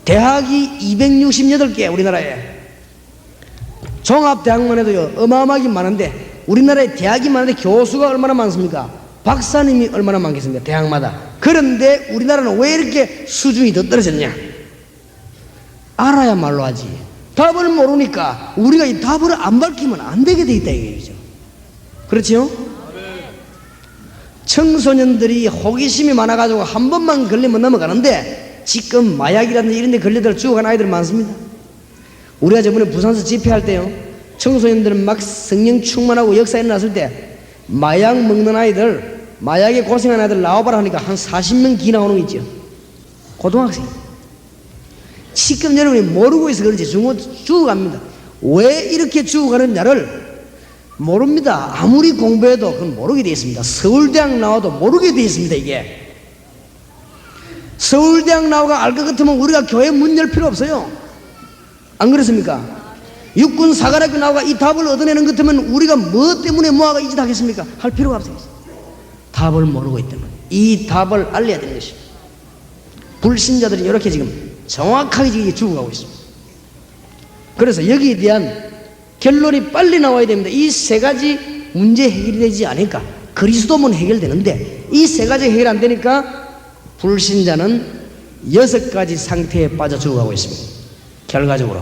대학이 268개 우리나라에 종합대학만 해도요 어마어마하게 많은데 우리나라에 대학이 많은데 교수가 얼마나 많습니까? 박사님이 얼마나 많겠습니까? 대학마다. 그런데 우리나라는 왜 이렇게 수준이 더 떨어졌냐? 알아야말로 하지. 답을 모르니까 우리가 이 답을 안 밝히면 안 되게 돼 있다 이거죠. 그렇지요? 청소년들이 호기심이 많아가지고 한 번만 걸리면 넘어가는데 지금 마약이라든지 이런 데 걸려들 죽어간 아이들 많습니다. 우리가 저번에 부산에서 집회할 때요 청소년들은 막 성령 충만하고 역사 일어났을 때 마약 먹는 아이들 마약에 고생하는 아이들 나와봐라 하니까 한 40명 기 나오는 거 있죠. 고등학생. 지금 여러분이 모르고 있어 그런지 죽어갑니다. 왜 이렇게 죽어가느냐를 모릅니다. 아무리 공부해도 그건 모르게 되어 있습니다. 서울대학 나와도 모르게 되어 있습니다. 이게 서울대학 나와가 알 것 같으면 우리가 교회 문 열 필요 없어요. 안 그렇습니까? 육군 사관학교 나와가 이 답을 얻어내는 것 같으면 우리가 뭐 때문에 뭐하가 이 짓 하겠습니까? 할 필요가 없어요. 답을 모르고 있다면 이 답을 알려야 되는 것입니다. 불신자들이 이렇게 지금 정확하게 지금 죽어가고 있습니다. 그래서 여기에 대한 결론이 빨리 나와야 됩니다. 이 세 가지 문제 해결이 되지 않으니까 그리스도면 해결되는데 이 세 가지 해결 안 되니까 불신자는 6가지 상태에 빠져 죽어가고 있습니다. 결과적으로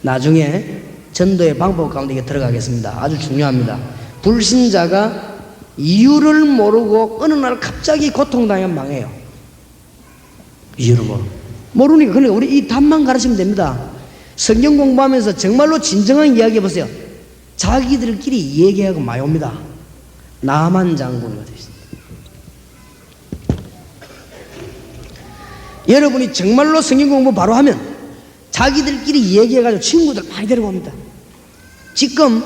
나중에 전도의 방법 가운데 이게 들어가겠습니다. 아주 중요합니다. 불신자가 이유를 모르고 어느 날 갑자기 고통당하면 망해요. 이유를 모르니까. 그러니까 우리 이 답만 가르치면 됩니다. 성경 공부하면서 정말로 진정한 이야기 해보세요. 자기들끼리 얘기하고 많이 옵니다. 나만 장군이 되어 있습니다. 여러분이 정말로 성경 공부 바로 하면 자기들끼리 얘기해가지고 친구들 많이 데리고 옵니다. 지금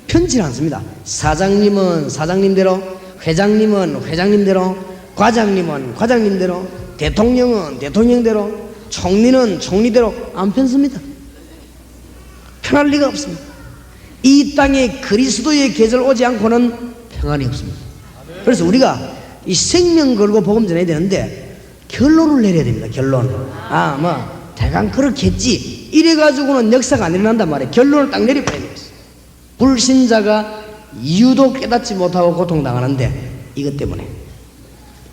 편치는 않습니다. 사장님은 사장님대로, 회장님은 회장님대로, 과장님은 과장님대로, 대통령은 대통령대로, 총리는 총리대로 안 편습니다. 편할 리가 없습니다. 이 땅에 그리스도의 계절 오지 않고는 평안이 없습니다. 그래서 우리가 이 생명 걸고 복음 전해야 되는데 결론을 내려야 됩니다. 결론. 대강 그렇겠지 이래가지고는 역사가 안 일어난단 말이에요. 결론을 딱 내려봐야 됩니다. 불신자가 이유도 깨닫지 못하고 고통당하는데 이것 때문에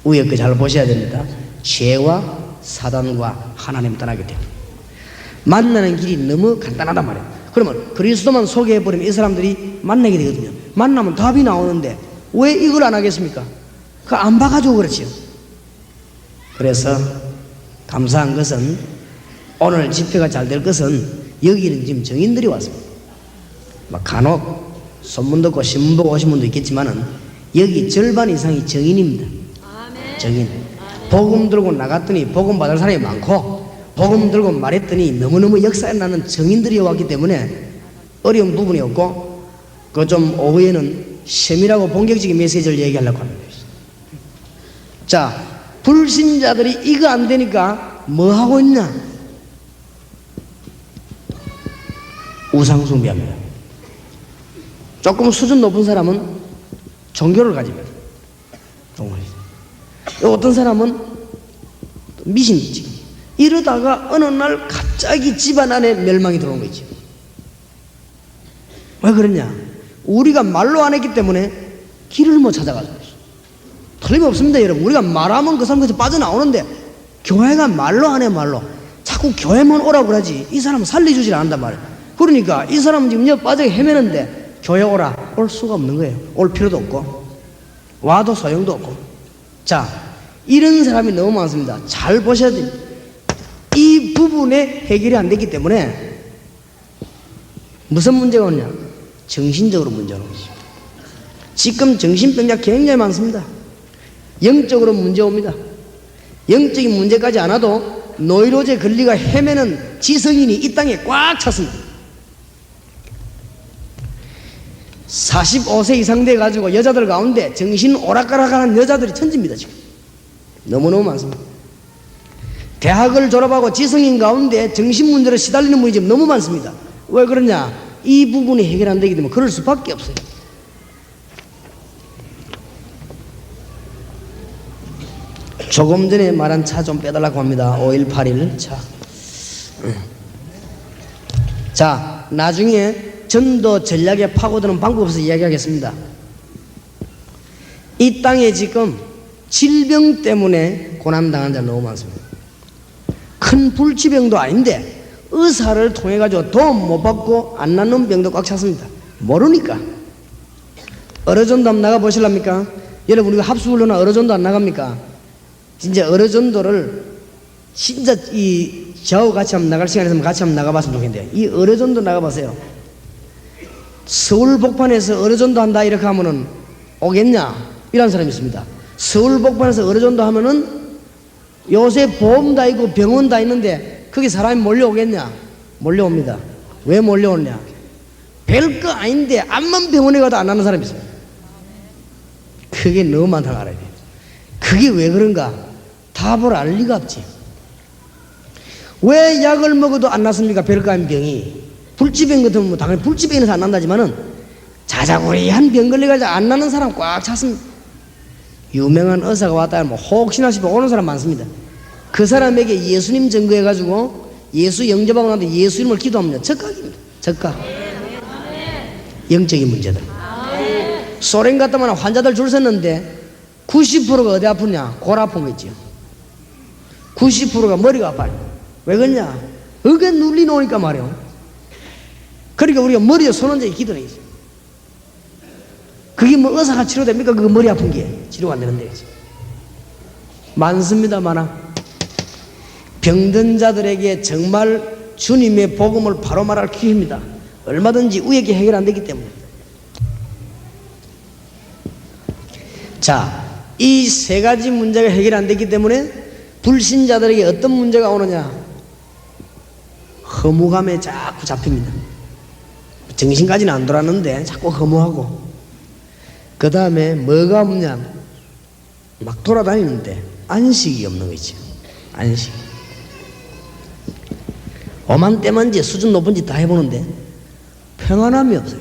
위에 거 잘 보셔야 됩니다. 죄와 사단과 하나님 떠나게 됩니다. 만나는 길이 너무 간단하단 말이에요. 그러면 그리스도만 소개해버리면 이 사람들이 만나게 되거든요. 만나면 답이 나오는데 왜 이걸 안 하겠습니까? 그거 안 봐가지고 그렇지요. 그래서 감사한 것은 오늘 집회가 잘 될 것은 여기는 지금 정인들이 왔습니다. 막 간혹 소문 듣고 신문 보고 오신 분도 있겠지만은 여기 절반 이상이 정인입니다. 정인. 복음 들고 나갔더니 복음 받을 사람이 많고 복음 들고 말했더니 너무너무 역사에 나는 정인들이 왔기 때문에 어려운 부분이 없고 그 좀 오후에는 세밀하고 본격적인 메시지를 얘기하려고 합니다. 자, 불신자들이 이거 안 되니까 뭐 하고 있냐? 우상 숭배합니다. 조금 수준 높은 사람은 종교를 가집니다. 어떤 사람은 미신이지. 이러다가 어느 날 갑자기 집안 안에 멸망이 들어온 거지. 왜 그러냐? 우리가 말로 안 했기 때문에 길을 못 찾아가지고 있어. 틀림없습니다, 여러분. 우리가 말하면 그 사람 거기서 빠져나오는데 교회가 말로 안 해, 말로. 자꾸 교회만 오라고 그러지 이 사람은 살려주질 않는단 말이야. 그러니까 이 사람은 지금 여기 빠져 헤매는데 교회 오라, 올 수가 없는 거예요. 올 필요도 없고 와도 소용도 없고. 자, 이런 사람이 너무 많습니다. 잘 보셔야 돼요. 이 부분에 해결이 안 됐기 때문에 무슨 문제가 오냐? 정신적으로 문제가 오는 거죠. 지금 정신병자 굉장히 많습니다. 영적으로 문제 옵니다. 영적인 문제까지 안 와도 노이로제 걸리가 헤매는 지성인이 이 땅에 꽉 찼습니다. 45세 이상 돼가지고 여자들 가운데 정신 오락가락하는 여자들이 천지입니다. 지금 너무너무 많습니다. 대학을 졸업하고 지성인 가운데 정신문제로 시달리는 분이 지금 너무 많습니다. 왜 그러냐? 이 부분이 해결 안 되기 때문에 그럴 수밖에 없어요. 조금 전에 말한 차 좀 빼달라고 합니다. 5181 차. 자, 나중에 전도 전략에 파고드는 방법에서 이야기하겠습니다. 이 땅에 지금 질병 때문에 고난당한 자가 너무 많습니다. 큰 불치병도 아닌데 의사를 통해 가지고 도움 못 받고 안 낫는 병도 꽉 찼습니다. 모르니까. 어르전도 한번 나가 보실랍니까? 여러분, 우리가 합수훈련은 어르전도 안 나갑니까? 진짜 어르전도를 진짜 저하고 같이 한번 나갈 시간 있으면 같이 한번 나가봤으면 좋겠는데, 이 어르전도 나가보세요. 서울 복판에서 어르전도 한다 이렇게 하면은 오겠냐? 이런 사람이 있습니다. 서울 복판에서 어르전도 하면은 요새 보험 다 있고 병원 다 있는데 거기 사람이 몰려오겠냐? 몰려옵니다. 왜 몰려오냐? 별거 아닌데 암만 병원에 가도 안 나는 사람이 있어요. 그게 너무 많다고 알아야 돼요. 그게 왜 그런가? 답을 알 리가 없지. 왜 약을 먹어도 안 낫습니까? 별거 아닌 병이. 불치병 같으면 뭐 당연히 불치병에서 안 난다지만은 자자고리한 병 걸려가지고 안 나는 사람 꽉 찼습니다. 유명한 의사가 왔다 뭐 혹시나 싶어 오는 사람 많습니다. 그 사람에게 예수님 증거해가지고 예수 영접하고 나는데 예수님을 기도합니다. 적각입니다. 적각. 영적인 문제들. 소련 갔다만 환자들 줄 섰는데 90%가 어디 아프냐? 골 아픈 거 있죠. 90%가 머리가 아파요. 왜 그러냐? 어깨 눌리 놓으니까 말이요. 그러니까 우리가 머리에 손 얹어 기도는 있어요. 그게 뭐 의사가 치료됩니까? 그거 머리 아픈 게 치료가 안 되는데. 많습니다, 많아. 병든 자들에게 정말 주님의 복음을 바로 말할 기회입니다. 얼마든지 우애기 해결 안 되기 때문에. 자, 이 세 가지 문제가 해결 안 되기 때문에 불신자들에게 어떤 문제가 오느냐? 허무감에 자꾸 잡힙니다. 정신까지는 안 돌았는데 자꾸 허무하고, 그 다음에 뭐가 없냐? 막 돌아다니는데 안식이 없는 거지. 안식. 오만 때만지 수준 높은 짓 다 해보는데 평안함이 없어요.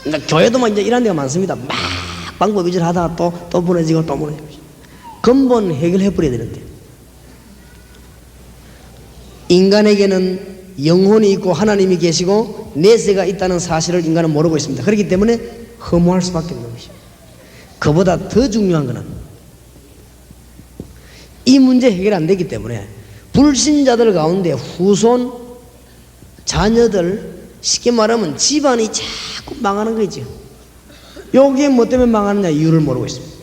그러니까 교회도 막 이제 이런 데가 많습니다. 막 방법 위주로 하다가 또 무너지고 또 무너지고. 근본 해결해버려야 되는데. 인간에게는 영혼이 있고 하나님이 계시고 내세가 있다는 사실을 인간은 모르고 있습니다. 그렇기 때문에 허무할 수밖에 없는 것입니다. 그보다 더 중요한 것은 이 문제 해결 안 되기 때문에 불신자들 가운데 후손, 자녀들, 쉽게 말하면 집안이 자꾸 망하는 거죠. 여기에 뭐 때문에 망하느냐 이유를 모르고 있습니다.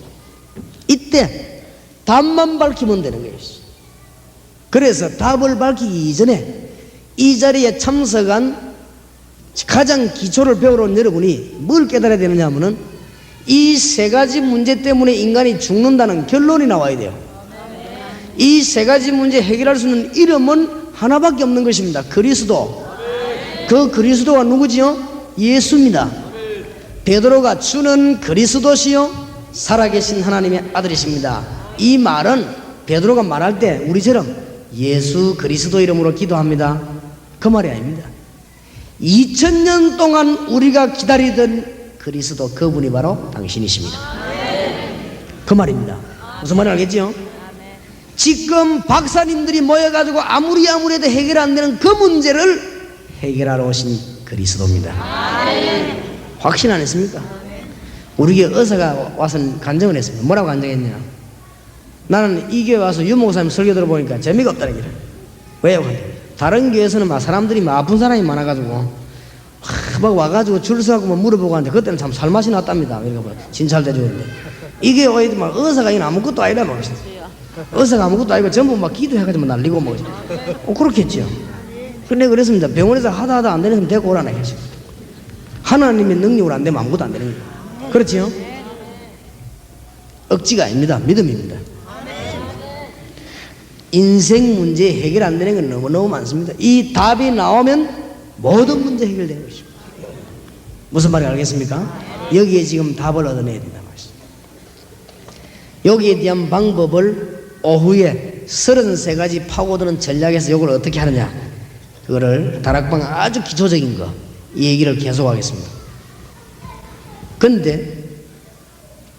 이때 답만 밝히면 되는 거예요. 그래서 답을 밝히기 이전에 이 자리에 참석한 가장 기초를 배우러 온 여러분이 뭘 깨달아야 되느냐 하면은 이 세 가지 문제 때문에 인간이 죽는다는 결론이 나와야 돼요. 이 세 가지 문제 해결할 수 있는 이름은 하나밖에 없는 것입니다. 그리스도. 그 그리스도가 누구지요? 예수입니다. 베드로가 주는 그리스도시요 살아계신 하나님의 아들이십니다. 이 말은 베드로가 말할 때 우리처럼 예수 그리스도 이름으로 기도합니다, 그 말이 아닙니다. 2000년 동안 우리가 기다리던 그리스도, 그분이 바로 당신이십니다. 그 말입니다. 무슨 말인지 알겠죠? 지금 박사님들이 모여가지고 아무리 해도 해결 안 되는 그 문제를 해결하러 오신 그리스도입니다. 확신 안 했습니까? 우리 교회 의사가 와서 간증을 했습니다. 뭐라고 간증했냐? 나는 이 교회 와서 유 목사님 설교 들어보니까 재미가 없다는 거예요. 왜요? 다른 교회에서는 막 사람들이 막 아픈 사람이 많아가지고 막 와가지고 줄 서고 뭐 물어보고 하는데 그때는 참 살맛이 났답니다. 이렇게 진찰대주는데 이게 왜 막 의사가 이건 아무것도 아니라 막 의사가 아무것도 아니고 전부 막 기도해가지고 날리고 뭐 그렇겠죠. 근데 그랬습니다. 병원에서 하다 안 되는 사람 데리고 오라나 했죠. 하나님의 능력으로 안 되면 아무것도 안 되는 거예요. 그렇지요? 억지가 아닙니다. 믿음입니다. 인생 문제 해결 안 되는 건 너무너무 많습니다. 이 답이 나오면 모든 문제 해결되는 것입니다. 무슨 말인지 알겠습니까? 여기에 지금 답을 얻어내야 된다 말이죠. 여기에 대한 방법을 오후에 33가지 파고드는 전략에서 이걸 어떻게 하느냐, 그거를 다락방 아주 기초적인 거 이 얘기를 계속하겠습니다. 근데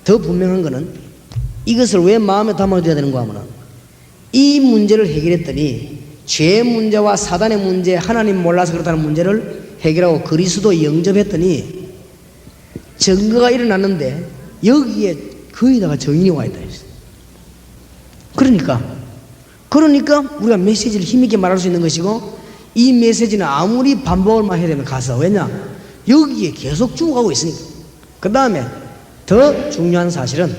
더 분명한 거는 이것을 왜 마음에 담아둬야 되는가 하면 이 문제를 해결했더니 죄 문제와 사단의 문제, 하나님 몰라서 그렇다는 문제를 해결하고 그리스도 영접했더니 증거가 일어났는데 여기에 거의다가 정인이 와 있다 했어요. 그러니까 우리가 메시지를 힘있게 말할 수 있는 것이고, 이 메시지는 아무리 반복을만 해야 되면 가서, 왜냐? 여기에 계속 죽어가고 있으니까. 그 다음에 더 중요한 사실은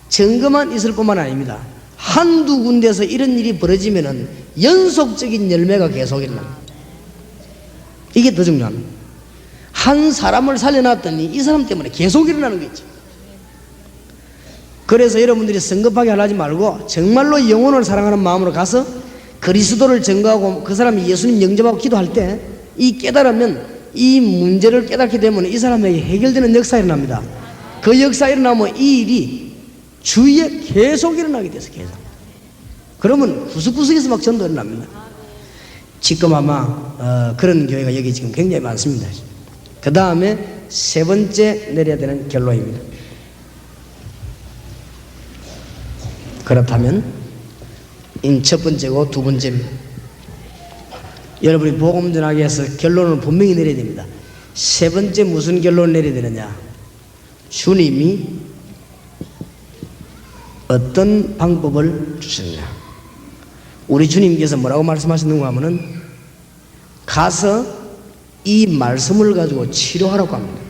증거만 있을 뿐만 아닙니다. 한두 군데서 이런 일이 벌어지면은 연속적인 열매가 계속 일어납니다. 이게 더 중요합니다. 한 사람을 살려놨더니 이 사람 때문에 계속 일어나는 게 있죠. 그래서 여러분들이 성급하게 하지 말고 정말로 영혼을 사랑하는 마음으로 가서 그리스도를 증거하고 그 사람이 예수님 영접하고 기도할 때 이 깨달으면, 이 문제를 깨닫게 되면 이 사람에게 해결되는 역사가 일어납니다. 그 역사가 일어나면 이 일이 주위에 계속 일어나게 돼서 계속. 그러면 구석구석에서 막 전도 일어납니다. 지금 아마 그런 교회가 여기 지금 굉장히 많습니다. 그 다음에 세 번째 내려야 되는 결론입니다. 그렇다면 첫 번째고 두 번째입니다. 여러분이 복음 전하기 위해서 결론을 분명히 내려야 됩니다. 세 번째 무슨 결론을 내려야 되느냐? 주님이 어떤 방법을 주셨냐? 우리 주님께서 뭐라고 말씀하셨는가 하면은 가서 이 말씀을 가지고 치료하라고 합니다.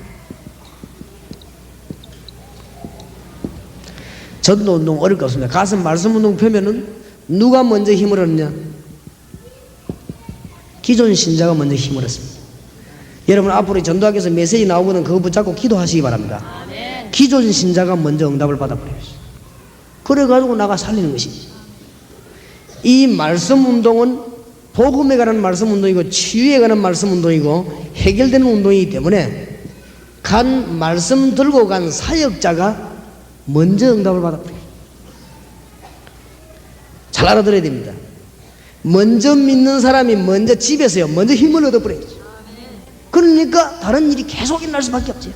전도운동 어려울 거 없습니다. 가서 말씀운동 펴면은 누가 먼저 힘을 얻느냐? 기존 신자가 먼저 힘을 얻습니다. 여러분 앞으로 전도하기 위해서 메시지 나오거든 그거 붙잡고 기도하시기 바랍니다. 아멘. 기존 신자가 먼저 응답을 받아버려요. 그래가지고 나가 살리는 것이지. 이 말씀운동은 복음에 관한 말씀운동이고 치유에 관한 말씀운동이고 해결되는 운동이기 때문에 간 말씀 들고 간 사역자가 먼저 응답을 받아버려요. 잘 알아들어야 됩니다. 먼저 믿는 사람이 먼저 집에서요 먼저 힘을 얻어버려요. 그러니까 다른 일이 계속 일어날 수밖에 없죠.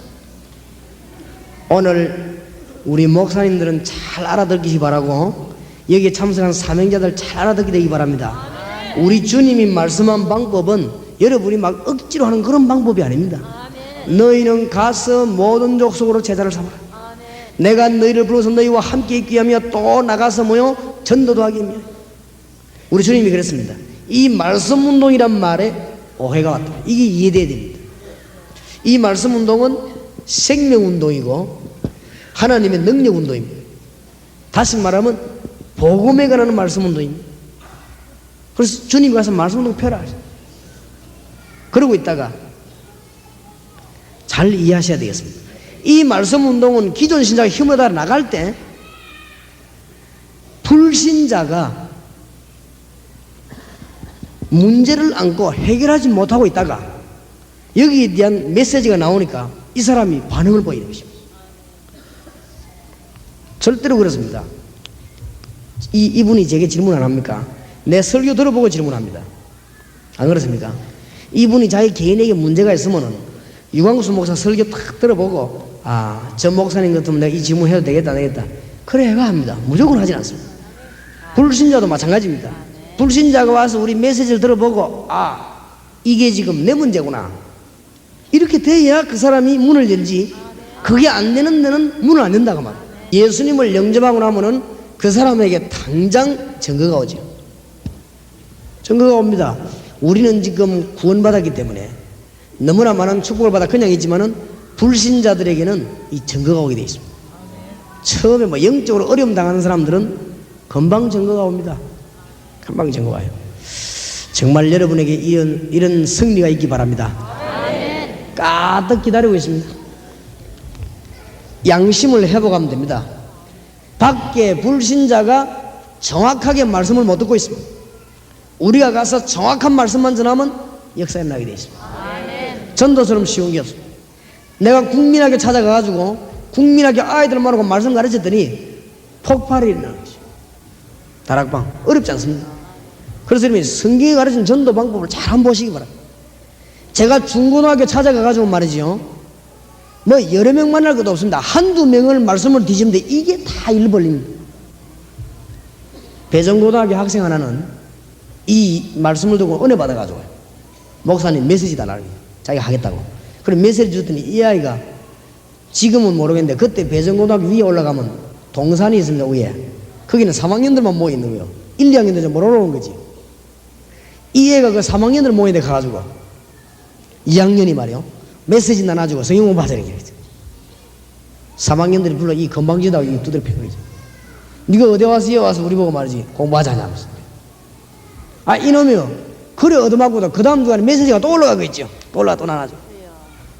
오늘 우리 목사님들은 잘 알아듣기 바라고 여기에 참석한 사명자들 잘 알아듣게 되기 바랍니다. 우리 주님이 말씀한 방법은 여러분이 막 억지로 하는 그런 방법이 아닙니다. 너희는 가서 모든 족속으로 제자를 삼아라. 내가 너희를 불러서 너희와 함께 있기 위하며 또 나가서 모여 전도도 하기 위하여. 우리 주님이 그랬습니다. 이 말씀 운동이란 말에 오해가 왔다. 이게 이해돼야 됩니다. 이 말씀 운동은 생명 운동이고 하나님의 능력 운동입니다. 다시 말하면 복음에 관한 말씀 운동입니다. 그래서 주님이 가서 말씀 운동 펴라. 그러고 있다가 잘 이해하셔야 되겠습니다. 이 말씀 운동은 기존 신자가 힘을 다해 나갈 때 불신자가 문제를 안고 해결하지 못하고 있다가 여기에 대한 메시지가 나오니까 이 사람이 반응을 보이는 것입니다. 절대로 그렇습니다. 이분이 제게 질문 안 합니까? 내 설교 들어보고 질문합니다. 안 그렇습니까? 이분이 자기 개인에게 문제가 있으면은 유광수 목사 설교 탁 들어보고 저 목사님 같으면 내가 이 질문 해도 되겠다 그래 해가 합니다. 무조건 하진 않습니다. 불신자도 마찬가지입니다. 불신자가 와서 우리 메시지를 들어보고 이게 지금 내 문제구나 이렇게 돼야 그 사람이 문을 열지, 그게 안 되는 데는 문을 안 연다고 말이에요. 예수님을 영접하고 나면은 그 사람에게 당장 증거가 오죠. 증거가 옵니다. 우리는 지금 구원받았기 때문에 너무나 많은 축복을 받아 그냥 있지만은 불신자들에게는 이 증거가 오게 되어 있습니다. 처음에 뭐 영적으로 어려움 당하는 사람들은 금방 증거가 옵니다. 금방 증거가 와요. 정말 여러분에게 이런 승리가 있기 바랍니다. 까득 기다리고 있습니다. 양심을 회복하면 됩니다. 밖에 불신자가 정확하게 말씀을 못 듣고 있습니다. 우리가 가서 정확한 말씀만 전하면 역사에 나게 되어 있습니다. 전도처럼 쉬운 게 없습니다. 내가 국민학교 찾아가가지고 국민학교 아이들 말하고 말씀 가르쳤더니 폭발이 일어나는 거죠. 다락방 어렵지 않습니다. 그래서 여러분이 성경이 가르친 전도 방법을 잘 한번 보시기 바랍니다. 제가 중고등학교 찾아가가지고 말이죠, 뭐 여러 명 만날 것도 없습니다. 한두 명을 말씀을 뒤집는데 이게 다 일벌립니다. 배정고등학교 학생 하나는 이 말씀을 듣고 은혜 받아가지고 목사님 메시지 달라는 거예요. 자기가 하겠다고. 그럼 메시지 줬더니 이 아이가 지금은 모르겠는데 그때 배정고등학교 위에 올라가면 동산이 있습니다. 위에 거기는 3학년들만 모여있는 거예요. 1, 2학년들 좀 몰아오는 거지. 이 애가 그 3학년들 모이는데 가가지고 2학년이 말이요 메시지 나눠주고 성경 공부하자는 거죠. 3학년들이 불러 이 건방지다고 이 두드려 팬 거죠. 네가 어디 와서 우리 보고 말이지 공부하자냐면서. 이놈이요 그래 얻어맞고도 그 다음 주간에 메시지가 또 올라가고 있죠. 또 올라가 또 나눠줘.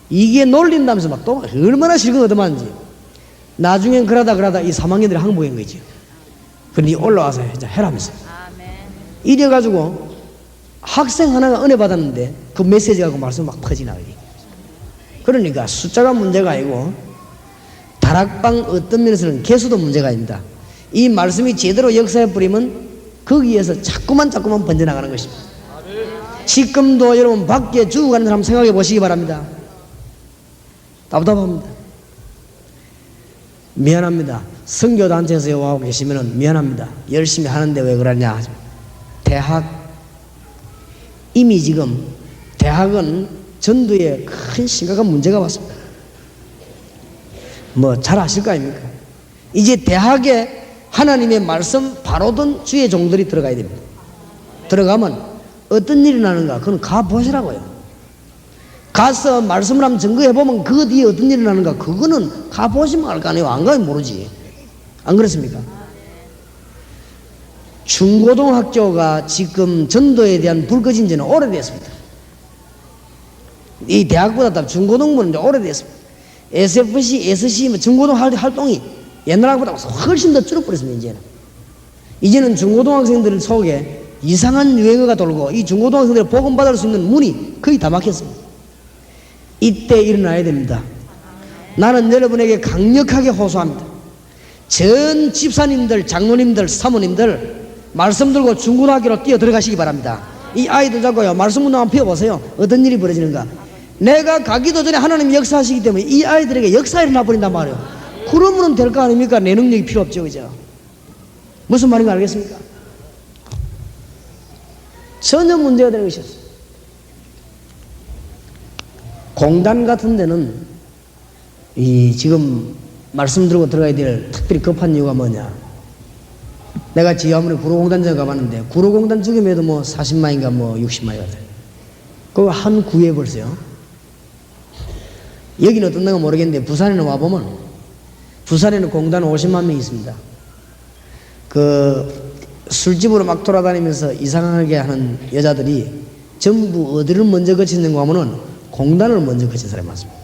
이게 놀린다면서 막 또 얼마나 실컷 얻어맞는지. 나중엔 그러다 이 3학년들이 항복한 거죠. 그러니 올라와서 이제 해라면서. 이래가지고 학생 하나가 은혜 받았는데 그 메시지 갖고 말씀 막 퍼지나. 그러니까 숫자가 문제가 아니고 다락방 어떤 면에서는 개수도 문제가 아닙니다. 이 말씀이 제대로 역사에 뿌리면 거기에서 자꾸만 번져나가는 것입니다. 지금도 여러분 밖에 죽어가는 사람 생각해 보시기 바랍니다. 답답합니다. 미안합니다. 선교단체에서 와고 계시면 미안합니다. 열심히 하는데 왜 그러냐. 대학 이미 지금 대학은 전도에 큰 심각한 문제가 왔습니다. 뭐 잘 아실 거 아닙니까? 이제 대학에 하나님의 말씀 바로던 주의 종들이 들어가야 됩니다. 들어가면 어떤 일이 나는가 그건 가보시라고요. 가서 말씀을 한번 증거해보면 그 뒤에 어떤 일이 나는가 그거는 가보시면 알 거 아니에요. 안 가면 모르지. 안 그렇습니까? 중고등학교가 지금 전도에 대한 불 꺼진 지는 오래됐습니다. 이 대학보다 중고등부는 이제 오래됐습니다. SFC, SC, 중고등 활동이 옛날보다 훨씬 더 줄어버렸습니다. 이제는 중고등학생들 속에 이상한 유행어가 돌고 이 중고등학생들이 복음 받을 수 있는 문이 거의 다 막혔습니다. 이때 일어나야 됩니다. 나는 여러분에게 강력하게 호소합니다. 전 집사님들, 장로님들, 사모님들 말씀 들고 중고등학교로 뛰어 들어가시기 바랍니다. 이 아이들 잡고요 말씀 운동 한번 펴보세요. 어떤 일이 벌어지는가. 내가 가기도 전에 하나님이 역사하시기 때문에 이 아이들에게 역사가 일어나 버린단 말이에요. 그러면 될 거 아닙니까? 내 능력이 필요 없죠. 그죠? 무슨 말인가 알겠습니까? 전혀 문제가 되는 것이 없어요. 공단 같은 데는 이 지금 말씀 들고 들어가야 될 특별히 급한 이유가 뭐냐. 내가 지하문에 구로공단장에 가봤는데 구로공단 죽임에도 뭐 40만인가 뭐 60만이 같아요. 그거 한 구에 벌써요. 여기는 어떤가 모르겠는데 부산에는 와보면 부산에는 공단 50만 명이 있습니다. 그 술집으로 막 돌아다니면서 이상하게 하는 여자들이 전부 어디를 먼저 거치는가 하면은 공단을 먼저 거친 사람이 많습니다.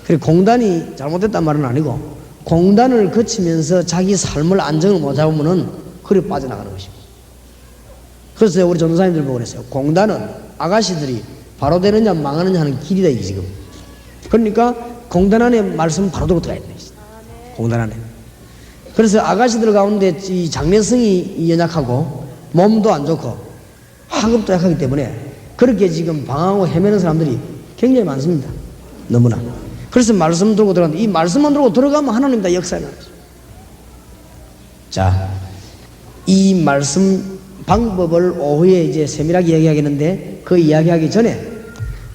그리고 공단이 잘못됐단 말은 아니고 공단을 거치면서 자기 삶을 안정을 못 잡으면은 그리 빠져나가는 것입니다. 그래서 우리 전도사님들 보고 그랬어요. 공단은 아가씨들이 바로 되느냐 망하느냐 하는 길이다 이게 지금. 그러니까 공단 안에 말씀 바로 들고 들어가야 됩니다. 공단 안에. 그래서 아가씨들 가운데 이 장래성이 연약하고 몸도 안 좋고 학업도 약하기 때문에 그렇게 지금 방황하고 헤매는 사람들이 굉장히 많습니다. 너무나. 그래서 말씀 들고 들어가는데 이 말씀만 들고 들어가면 하나님 다 역사에 나죠. 자, 이 말씀 방법을 오후에 이제 세밀하게 이야기하겠는데 그 이야기하기 전에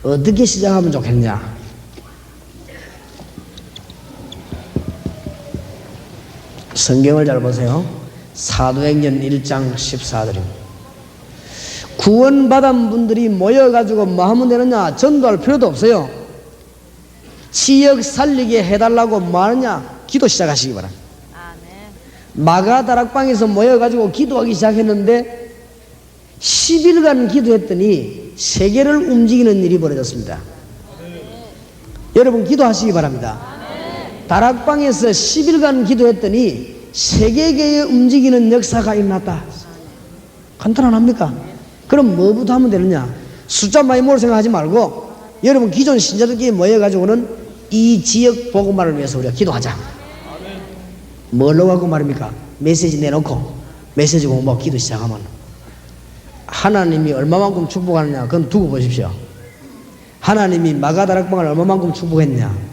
어떻게 시작하면 좋겠냐. 성경을 잘 보세요. 사도행전 1장 14절입니다. 구원받은 분들이 모여가지고 뭐 하면 되느냐? 전도할 필요도 없어요. 지역 살리게 해달라고 뭐 하느냐? 기도 시작하시기 바랍니다. 마가 다락방에서 모여가지고 기도하기 시작했는데 10일간 기도했더니 세계를 움직이는 일이 벌어졌습니다. 여러분 기도하시기 바랍니다. 다락방에서 10일간 기도했더니 세계계에 움직이는 역사가 일어났다. 간단합니까? 그럼 뭐부터 하면 되느냐? 숫자 많이 모을 생각하지 말고 여러분 기존 신자들끼리 모여가지고는 이 지역 복음화를 위해서 우리가 기도하자. 뭘로 하고 말입니까? 메시지 내놓고 메시지 공부하고 기도 시작하면 하나님이 얼마만큼 축복하느냐 그건 두고 보십시오. 하나님이 마가다락방을 얼마만큼 축복했냐?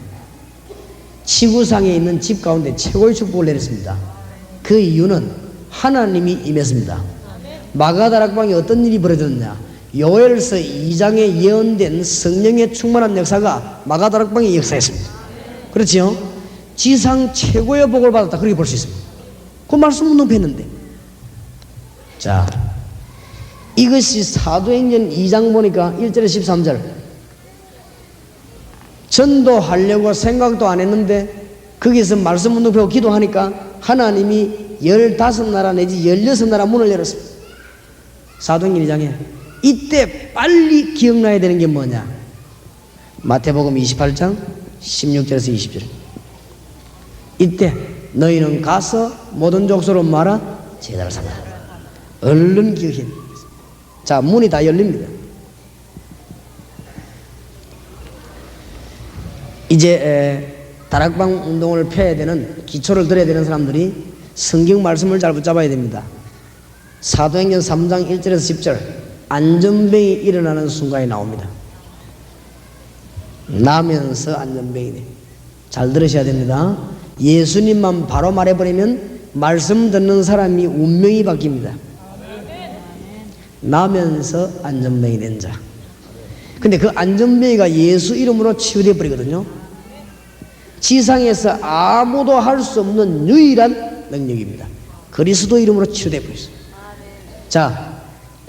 지구상에 있는 집 가운데 최고의 축복을 내렸습니다. 그 이유는 하나님이 임했습니다. 마가다락방에 어떤 일이 벌어졌느냐? 요엘서 2장에 예언된 성령의 충만한 역사가 마가다락방에 역사했습니다. 그렇지요? 지상 최고의 복을 받았다 그렇게 볼 수 있습니다. 그 말씀 운동했는데 자 이것이 사도행전 2장 보니까 1절에 13절 전도하려고 생각도 안 했는데 거기서 말씀 운동하고 기도하니까 하나님이 15나라 내지 16나라 문을 열었습니다. 사도행전 2장에 이때 빨리 기억나야 되는 게 뭐냐? 마태복음 28장 16절에서 20절 이때 너희는 가서 모든 족속으로 말아 제자를 삼아. 얼른 기억해. 자 문이 다 열립니다. 이제 다락방 운동을 펴야 되는 기초를 들어야 되는 사람들이 성경 말씀을 잘 붙잡아야 됩니다. 사도행전 3장 1절에서 10절 안전병이 일어나는 순간이 나옵니다. 나면서 안전병이네. 잘 들으셔야 됩니다. 예수님만 바로 말해버리면 말씀 듣는 사람이 운명이 바뀝니다. 나면서 안전병이 된 자. 근데 그 안전병이가 예수 이름으로 치유되어 버리거든요. 지상에서 아무도 할 수 없는 유일한 능력입니다. 그리스도 이름으로 치유되어 버렸어요. 자,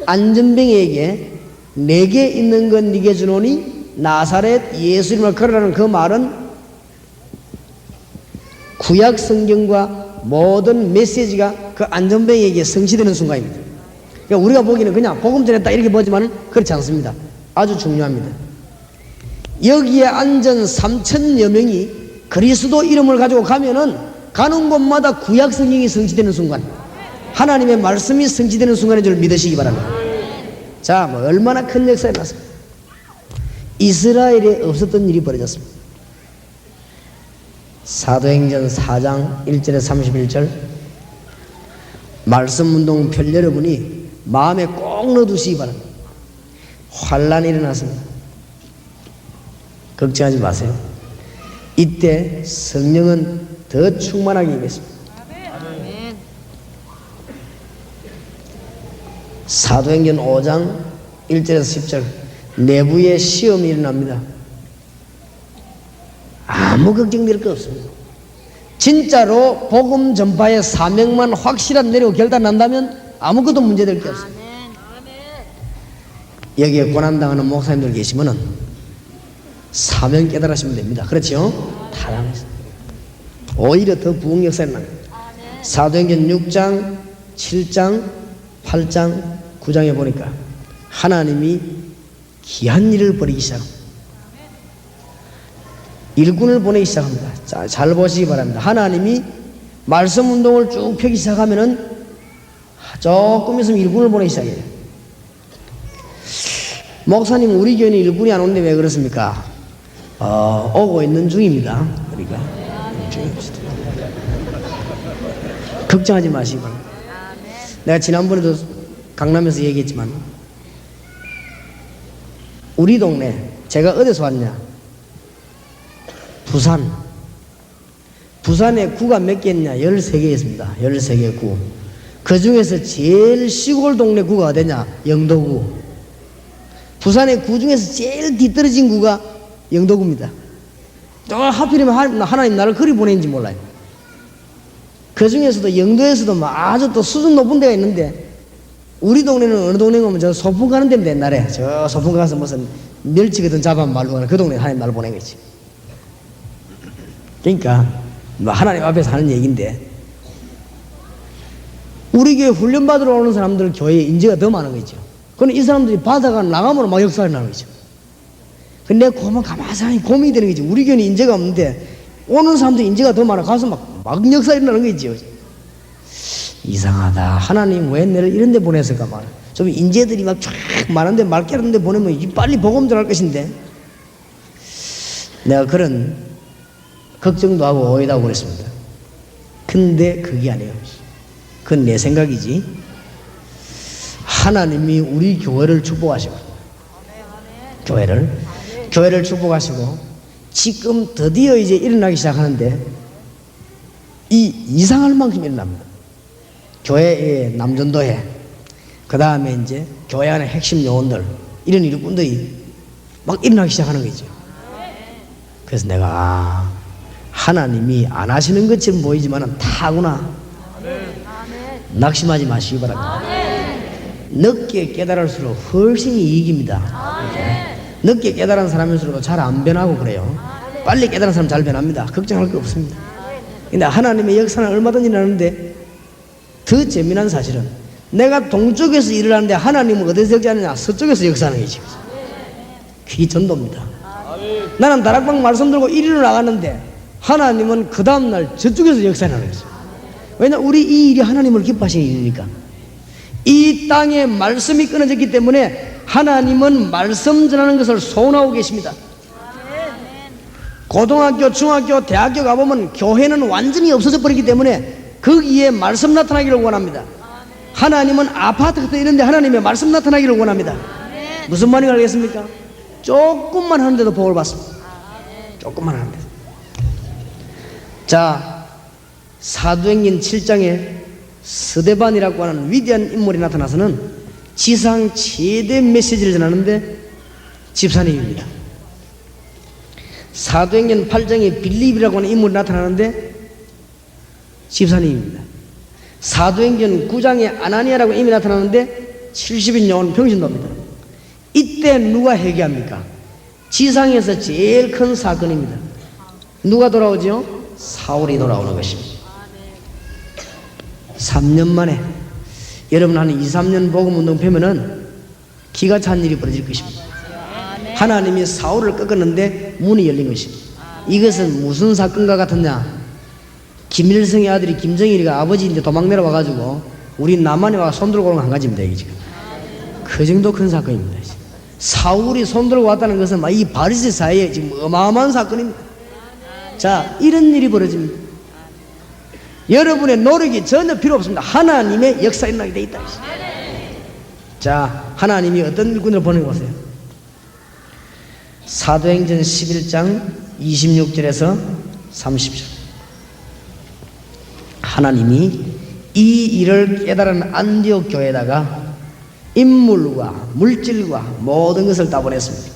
안전병에게 내게 있는 건 네게 주노니 나사렛 예수 이름으로 걸으라는 그 말은 구약 성경과 모든 메시지가 그 안전병에게 성취되는 순간입니다. 그러니까 우리가 보기에는 그냥 복음 전했다 이렇게 보지만 그렇지 않습니다. 아주 중요합니다. 여기에 앉은 3,000여 명이 그리스도 이름을 가지고 가면은 가는 곳마다 구약 성경이 성취되는 순간, 하나님의 말씀이 성취되는 순간인 줄 믿으시기 바랍니다. 자, 뭐 얼마나 큰 역사에 났습니다. 이스라엘에 없었던 일이 벌어졌습니다. 사도행전 4장 1절에서 31절 말씀 운동 펼 여러분이 마음에 꼭 넣어두시기 바랍니다. 환란이 일어났습니다. 걱정하지 마세요. 이때 성령은 더 충만하게 임했습니다. 사도행전 5장 1절에서 10절 내부에 시험이 일어납니다. 아무 걱정될 거 없습니다. 진짜로 복음 전파의 사명만 확실한 내리고 결단한다면 아무것도 문제될 게 없습니다. 여기에 고난당하는 목사님들 계시면은 사명 깨달으시면 됩니다. 그렇죠? 타당했습니다. 오히려 더 부흥 역사에 납니다. 사도행전 6장, 7장, 8장, 9장에 보니까 하나님이 귀한 일을 벌이기 시작합니다. 일꾼을 보내기 시작합니다. 자, 잘 보시기 바랍니다. 하나님이 말씀 운동을 쭉 펴기 시작하면은 조금 있으면 일꾼을 보내기 시작해요. 목사님, 우리 교회는 일꾼이 안 오는데 왜 그렇습니까? 오고 있는 중입니다. 우리가 걱정하지 마시고. 내가 지난번에도 강남에서 얘기했지만 우리 동네, 제가 어디서 왔냐? 부산에 구가 몇 개 있냐? 13개 있습니다. 13개 구. 그 중에서 제일 시골 동네 구가 어디냐? 영도구. 부산의 구 중에서 제일 뒤떨어진 구가 영도구입니다. 또 하필이면 하나님 나를 그리 보내는지 몰라요. 그 중에서도 영도에서도 아주 또 수준 높은 데가 있는데, 우리 동네는 어느 동네 가면 저 소풍 가는 데인데, 옛날에 저 소풍 가서 무슨 멸치거든 잡아 말로 가는 그 동네 하나님 나를 보낸 거지. 그러니까 하나님 앞에서 하는 얘기인데, 우리 교회 훈련 받으러 오는 사람들 교회에 인재가 더 많은 거죠. 그럼 이 사람들이 바다가 나가면 막 역사를 나는 거죠. 근데 내가 가만히 고민이 되는 거지. 우리 교회는 인재가 없는데 오는 사람들이 인재가 더 많아. 가서 막 역사 일어나는 거죠. 이상하다. 하나님 왜 나를 이런 데 보냈을까 말이야. 좀 인재들이 막 쫙 많은데 맑게 하는 데 보내면 빨리 복음 들어갈 것인데, 내가 그런 걱정도 하고 오해도 하고 그랬습니다. 근데 그게 아니에요. 그건 내 생각이지. 하나님이 우리 교회를 축복하시고, 교회를 축복하시고, 지금 드디어 이제 일어나기 시작하는데, 이상할 만큼 일어납니다. 교회의 남전도회, 그 다음에 이제 교회 안에 핵심 요원들, 이런 일꾼들이 막 일어나기 시작하는 거죠. 그래서 내가 하나님이 안 하시는 것처럼 보이지만은 다 하구나. 낙심하지 마시기 바랍니다. 늦게 깨달을수록 훨씬 이익입니다. 늦게 깨달은 사람일수록 잘 안 변하고 그래요. 빨리 깨달은 사람 잘 변합니다. 걱정할 거 없습니다. 근데 하나님의 역사는 얼마든지 나는데, 더 재미난 사실은 내가 동쪽에서 일을 하는데 하나님은 어디서 역사하느냐? 서쪽에서 역사하는 거지. 그게 전도입니다. 나는 다락방 말씀 들고 이리로 나갔는데 하나님은 그 다음날 저쪽에서 역사하는 거지. 왜냐? 우리 이 일이 하나님을 기뻐하시는 일이니까. 이 땅에 말씀이 끊어졌기 때문에 하나님은 말씀 전하는 것을 소원하고 계십니다. 고등학교, 중학교, 대학교 가보면 교회는 완전히 없어져 버리기 때문에 거기에 말씀 나타나기를 원합니다. 하나님은 아파트 같은 이런 데 하나님의 말씀 나타나기를 원합니다. 무슨 말인지 알겠습니까? 조금만 하는데도 복을 받습니다. 조금만 하는데. 자, 사도행전 7장에 스데반이라고 하는 위대한 인물이 나타나서는 지상 최대 메시지를 전하는데 집사님입니다. 사도행전 8장에 빌립이라고 하는 인물이 나타나는데 집사님입니다. 사도행전 9장에 아나니아라고 인물이 나타나는데 70인 영혼 병신도입니다. 이때 누가 회개합니까? 지상에서 제일 큰 사건입니다. 누가 돌아오죠? 사울이 돌아오는 것입니다. 3년 만에, 여러분 한 2, 3년 복음운동 펴면은 기가 찬 일이 벌어질 것입니다. 하나님이 사울을 꺾었는데 문이 열린 것입니다. 이것은 무슨 사건과 같았냐? 김일성의 아들이 김정일이가 아버지 이제 도망 내려와가지고 우리 남한에 와서 손들고 오는 거 한 가지입니다. 이게 지금 그 정도 큰 사건입니다. 사울이 손들고 왔다는 것은 이 바리새 사이에 지금 어마어마한 사건입니다. 자, 이런 일이 벌어집니다. 여러분의 노력이 전혀 필요 없습니다. 하나님의 역사 일어나게 돼 있다. 자, 하나님이 어떤 일꾼을 보내고 오세요? 사도행전 11장 26절에서 30절. 하나님이 이 일을 깨달은 안디옥 교회에다가 인물과 물질과 모든 것을 다 보냈습니다.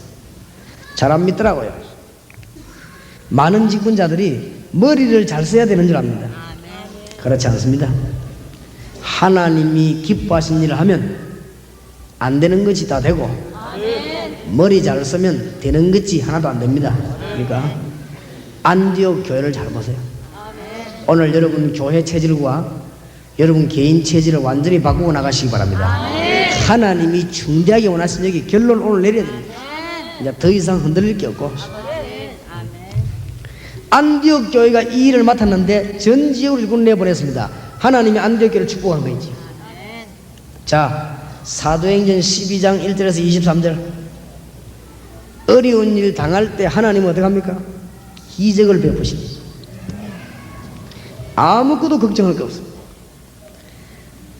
잘 안 믿더라고요. 많은 직분자들이 머리를 잘 써야 되는 줄 압니다. 그렇지 않습니다. 하나님이 기뻐하신 일을 하면 안 되는 것이 다 되고, 머리 잘 쓰면 되는 것이 하나도 안 됩니다. 그러니까 안디옥 교회를 잘 보세요. 오늘 여러분 교회 체질과 여러분 개인 체질을 완전히 바꾸고 나가시기 바랍니다. 하나님이 중대하게 원하시는 여기 결론 오늘 내려야 됩니다. 이제 더 이상 흔들릴 게 없고. 안디옥 교회가 이 일을 맡았는데 전 지역을 일꾼 내보냈습니다. 하나님이 안디옥 교회를 축복한 거지. 자, 사도행전 12장 1절에서 23절. 어려운 일 당할 때 하나님은 어떻게 합니까? 기적을 베푸십니다. 아무것도 걱정할 게 없습니다.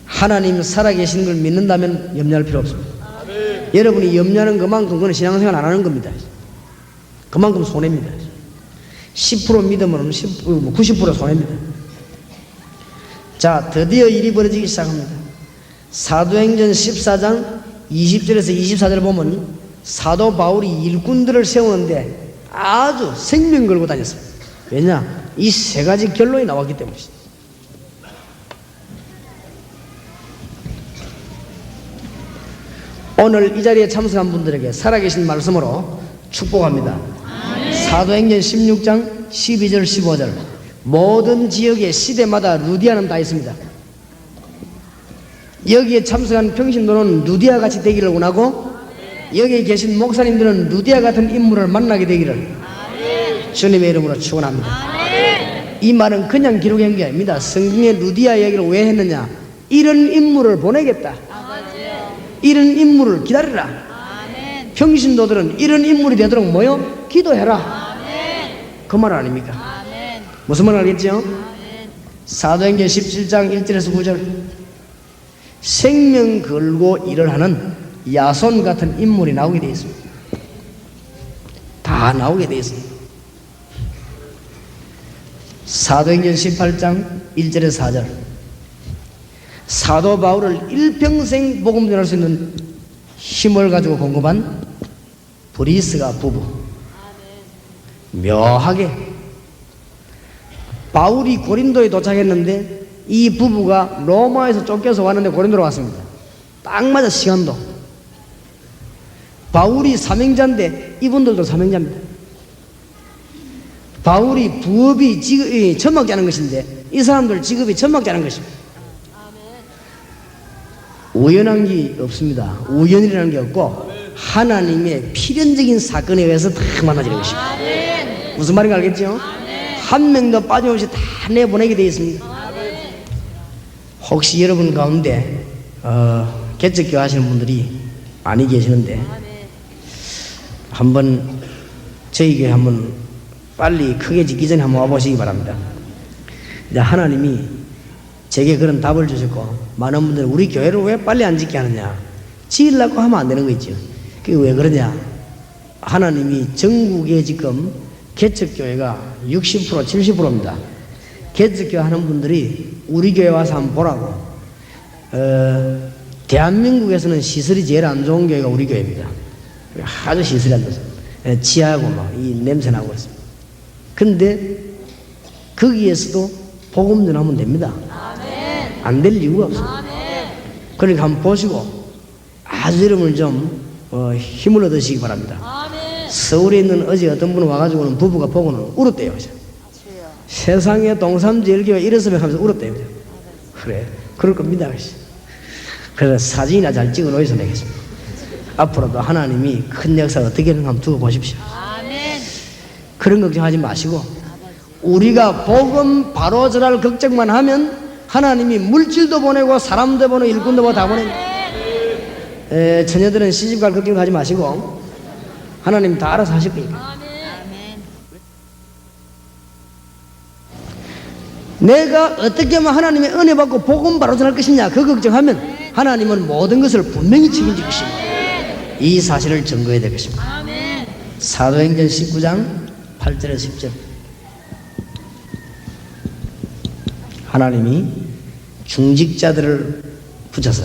하나님 살아계시는 걸 믿는다면 염려할 필요 없습니다. 여러분이 염려하는 그만큼 그건 신앙생활 안 하는 겁니다. 그만큼 손해입니다. 10% 믿으면 90% 손해입니다. 자, 드디어 일이 벌어지기 시작합니다. 사도행전 14장 20절에서 24절 보면 사도 바울이 일꾼들을 세우는데 아주 생명 걸고 다녔습니다. 왜냐? 이 세 가지 결론이 나왔기 때문이죠. 오늘 이 자리에 참석한 분들에게 살아계신 말씀으로 축복합니다. 사도행전 16장 12절 15절. 모든 지역의 시대마다 루디아는 다 있습니다. 여기에 참석한 평신도는 루디아 같이 되기를 원하고, 여기에 계신 목사님들은 루디아 같은 인물을 만나게 되기를 주님의 이름으로 축원합니다. 이 말은 그냥 기록한 게 아닙니다. 성경에 루디아 이야기를 왜 했느냐? 이런 인물을 보내겠다. 이런 인물을 기다리라. 평신도들은 이런 인물이 되도록 뭐요? 기도해라. 그 말 아닙니까? 무슨 말 알겠죠? 사도행전 17장 1절에서 9절. 생명 걸고 일을 하는 야손 같은 인물이 나오게 되어 있습니다. 다 나오게 되어 있습니다. 사도행전 18장 1절에서 4절. 사도 바울을 일평생 복음 전할 수 있는 힘을 가지고 공급한 브리스가 부부. 묘하게 바울이 고린도에 도착했는데 이 부부가 로마에서 쫓겨서 왔는데 고린도로 왔습니다. 딱 맞아 시간도. 바울이 사명자인데 이분들도 사명자입니다. 바울이 부업이 직업이 천막자는 것인데 이 사람들 직업이 천막자는 것입니다. 우연한 게 없습니다. 우연이라는 게 없고 하나님의 필연적인 사건에 의해서 다 만나지는 것입니다. 무슨 말인가 알겠죠? 한 명도 빠짐없이 다 내보내게 되어 있습니다. 혹시 여러분 가운데 개척교회 하시는 분들이 많이 계시는데 한번 저희 교회 한번 빨리 크게 짓기 전에 한번 와보시기 바랍니다. 이제 하나님이 제게 그런 답을 주셨고, 많은 분들은 우리 교회를 왜 빨리 안 짓게 하느냐, 지으려고 하면 안 되는 거 있죠. 그게 왜 그러냐? 하나님이 전국에 지금 개척교회가 60% 70%입니다. 개척교회 하는 분들이 우리 교회 와서 한번 보라고. 대한민국에서는 시설이 제일 안 좋은 교회가 우리 교회입니다. 아주 시설이 안 좋습니다. 지하고 막 이 냄새 나고 있습니다. 근데 거기에서도 복음 전하면 됩니다. 안 될 이유가 없습니다. 그러니까 한번 보시고 아주 여러분을 좀 힘을 얻으시기 바랍니다. 서울에 있는 어제 어떤 분은 와가지고는 부부가 보고는 울었대요. 세상에 동삼제일교회 이랬으면 하면서 울었대요. 그래, 그럴 겁니다. 그래서 사진이나 잘 찍어 놓으셔서 내겠습니다. 앞으로도 하나님이 큰 역사 어떻게든 한번 두고 보십시오. 그런 걱정하지 마시고 우리가 복음 바로 전할 걱정만 하면 하나님이 물질도 보내고 사람도 보내고 일꾼도 보내고 다 보내고. 처녀들은 시집갈 걱정하지 마시고 하나님 다 알아서 하실 거니까. 내가 어떻게 하면 하나님의 은혜 받고 복음 바로 전할 것이냐, 그 걱정하면 하나님은 모든 것을 분명히 책임질 것입니다. 이 사실을 증거해야 될 것입니다. 사도행전 19장 8절에서 10절. 하나님이 중직자들을 붙여서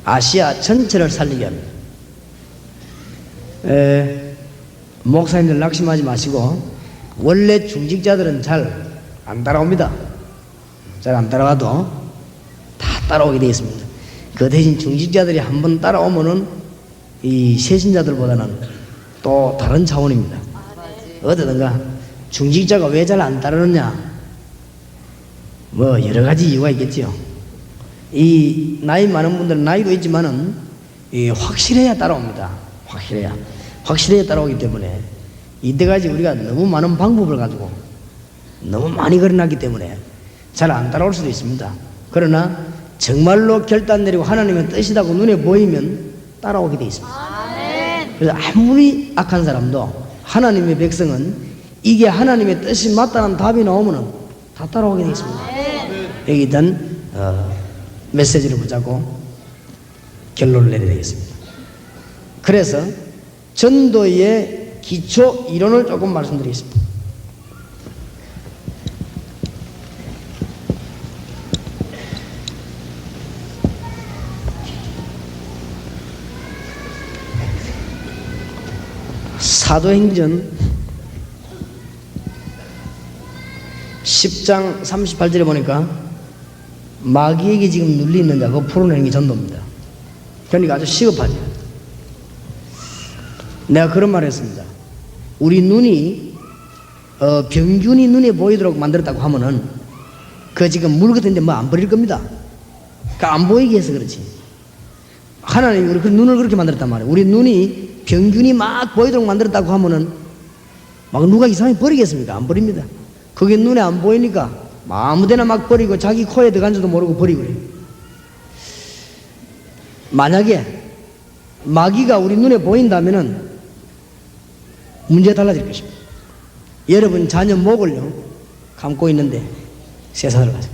아시아 전체를 살리게 합니다. 목사님들 낙심하지 마시고 원래 중직자들은 잘 안 따라옵니다. 잘 안 따라와도 다 따라오게 되어 있습니다. 그 대신 중직자들이 한번 따라오면은 이 세신자들보다는 또 다른 차원입니다. 어디든가 중직자가 왜 잘 안 따르느냐? 뭐 여러 가지 이유가 있겠지요. 이 나이 많은 분들은 나이도 있지만은 이 확실해야 따라옵니다. 확실해야 따라오기 때문에 이때까지 우리가 너무 많은 방법을 가지고 너무 많이 걸어놨기 때문에 잘 안 따라올 수도 있습니다. 그러나 정말로 결단 내리고 하나님의 뜻이라고 눈에 보이면 따라오게 돼 있습니다. 그래서 아무리 악한 사람도 하나님의 백성은 이게 하나님의 뜻이 맞다는 답이 나오면 다 따라오게 돼 있습니다. 여기 일단 메시지를 붙잡고 결론을 내려야 되겠습니다. 그래서 전도의 기초 이론을 조금 말씀드리겠습니다. 사도행전 10장 38절에 보니까 마귀에게 지금 눌리는 자 그거 풀어내는 게 전도입니다. 그러니까 아주 시급하죠. 내가 그런 말을 했습니다. 우리 눈이 병균이 눈에 보이도록 만들었다고 하면은 그 지금 물 같은데 뭐 안 버릴 겁니다. 그러니까 안 보이게 해서 그렇지. 하나님이 우리 그 눈을 그렇게 만들었단 말이에요. 우리 눈이 병균이 막 보이도록 만들었다고 하면은 막 누가 이상하게 버리겠습니까? 안 버립니다. 그게 눈에 안 보이니까 아무데나 막 버리고 자기 코에 들어간 줄도 모르고 버리고 그래요. 만약에 마귀가 우리 눈에 보인다면은 문제가 달라질 것입니다. 여러분 자녀 목을요 감고 있는데 세상을 가죠.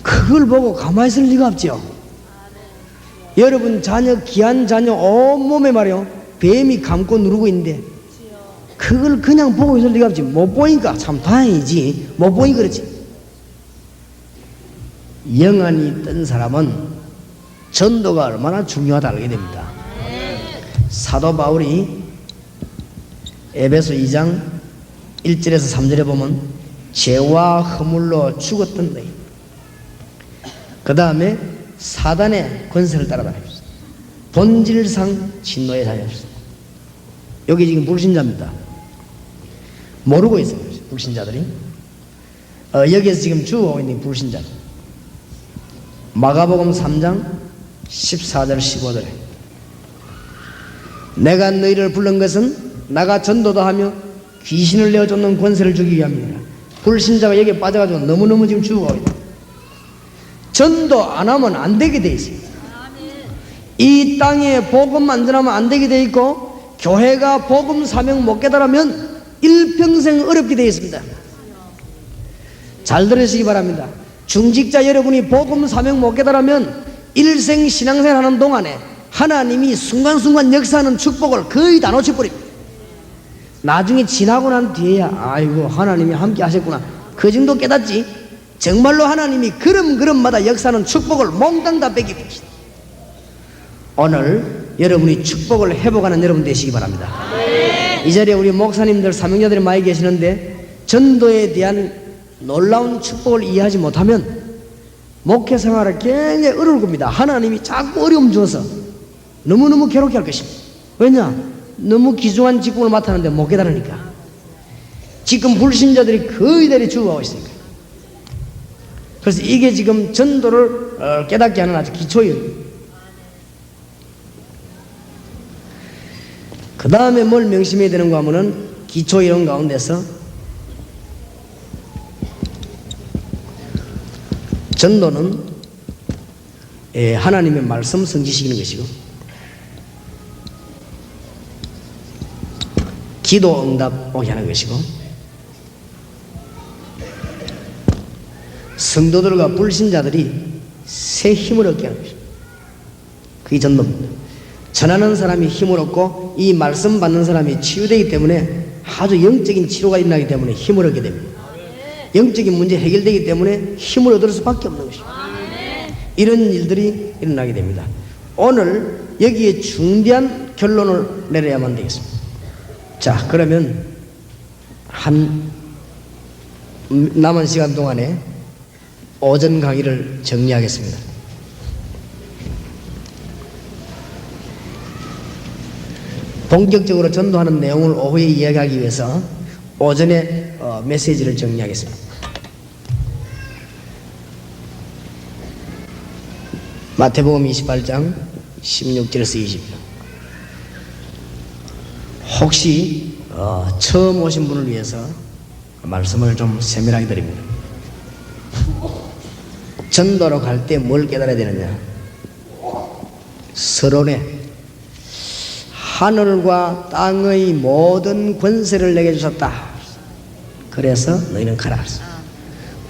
그걸 보고 가만히 있을 리가 없죠. 여러분 자녀 귀한 자녀 온몸에 말이요 뱀이 감고 누르고 있는데 그걸 그냥 보고 있을 리가 없지. 못 보니까 참 다행이지. 못 보니 그렇지. 영안이 뜬 사람은 전도가 얼마나 중요하다 알게 됩니다. 사도 바울이 에베소 2장 1절에서 3절에 보면 죄와 허물로 죽었던 너희, 그 다음에 사단의 권세를 따라다닙시다. 본질상 진노의 자녀입니다. 여기 지금 불신자입니다. 모르고 있어요. 불신자들이 여기에서 지금 죽어오고 있는 불신자. 마가복음 3장 14절 15절에 내가 너희를 부른 것은 나가 전도도 하며 귀신을 내어쫓는 권세를 주기 위함이니라. 불신자가 여기에 빠져가지고 너무너무 지금 죽어가고 있다. 전도 안 하면 안 되게 돼 있어요. 이 땅에 복음 안 전하면 안 되게 돼 있고 교회가 복음 사명 못 깨달으면 일평생 어렵게 되어 있습니다. 잘 들으시기 바랍니다. 중직자 여러분이 복음 사명 못 깨달으면 일생 신앙생활 하는 동안에 하나님이 순간순간 역사하는 축복을 거의 다 놓쳐버립니다. 나중에 지나고 난 뒤에야 아이고 하나님이 함께 하셨구나 그 정도 깨닫지, 정말로 하나님이 걸음걸음마다 역사하는 축복을 몽땅 다 뺏기십니다. 오늘 여러분이 축복을 회복하는 여러분 되시기 바랍니다. 이 자리에 우리 목사님들 사명자들이 많이 계시는데 전도에 대한 놀라운 축복을 이해하지 못하면 목회 생활을 굉장히 어려울 겁니다. 하나님이 자꾸 어려움 주어서 너무너무 괴롭게 할 것입니다. 왜냐? 너무 귀중한 직분을 맡았는데 못 깨달으니까. 지금 불신자들이 거의 대리 죽어가고 있으니까. 그래서 이게 지금 전도를 깨닫게 하는 아주 기초예요. 그 다음에 뭘 명심해야 되는가 하면은 기초 이론 가운데서 전도는 하나님의 말씀 성취시키는 것이고 기도 응답 오게 하는 것이고 성도들과 불신자들이 새 힘을 얻게 하는 것입니다. 그게 전도입니다. 전하는 사람이 힘을 얻고 이 말씀 받는 사람이 치유되기 때문에 아주 영적인 치료가 일어나기 때문에 힘을 얻게 됩니다. 영적인 문제 해결되기 때문에 힘을 얻을 수밖에 없는 것입니다. 이런 일들이 일어나게 됩니다. 오늘 여기에 중대한 결론을 내려야만 되겠습니다. 자, 그러면 한 남은 시간 동안에 오전 강의를 정리하겠습니다. 본격적으로 전도하는 내용을 오후에 이야기하기 위해서 오전에 메시지를 정리하겠습니다. 마태복음 28장 16절에서 20절. 혹시 처음 오신 분을 위해서 말씀을 좀 세밀하게 드립니다. 전도로 갈 때 뭘 깨달아야 되느냐? 서론에 하늘과 땅의 모든 권세를 내게 주셨다. 그래서 너희는 가라.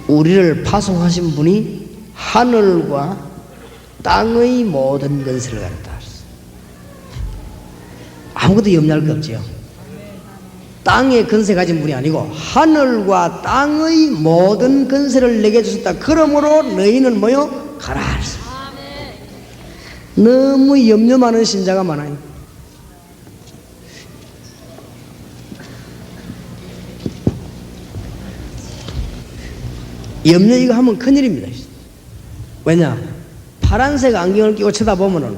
우리를 파송하신 분이 하늘과 땅의 모든 권세를 가졌다. 아무것도 염려할 게 없지요. 땅의 권세 가진 분이 아니고 하늘과 땅의 모든 권세를 내게 주셨다. 그러므로 너희는 뭐요? 가라. 너무 염려 많은 신자가 많아요. 염려 이거 하면 큰일입니다. 왜냐? 파란색 안경을 끼고 쳐다보면은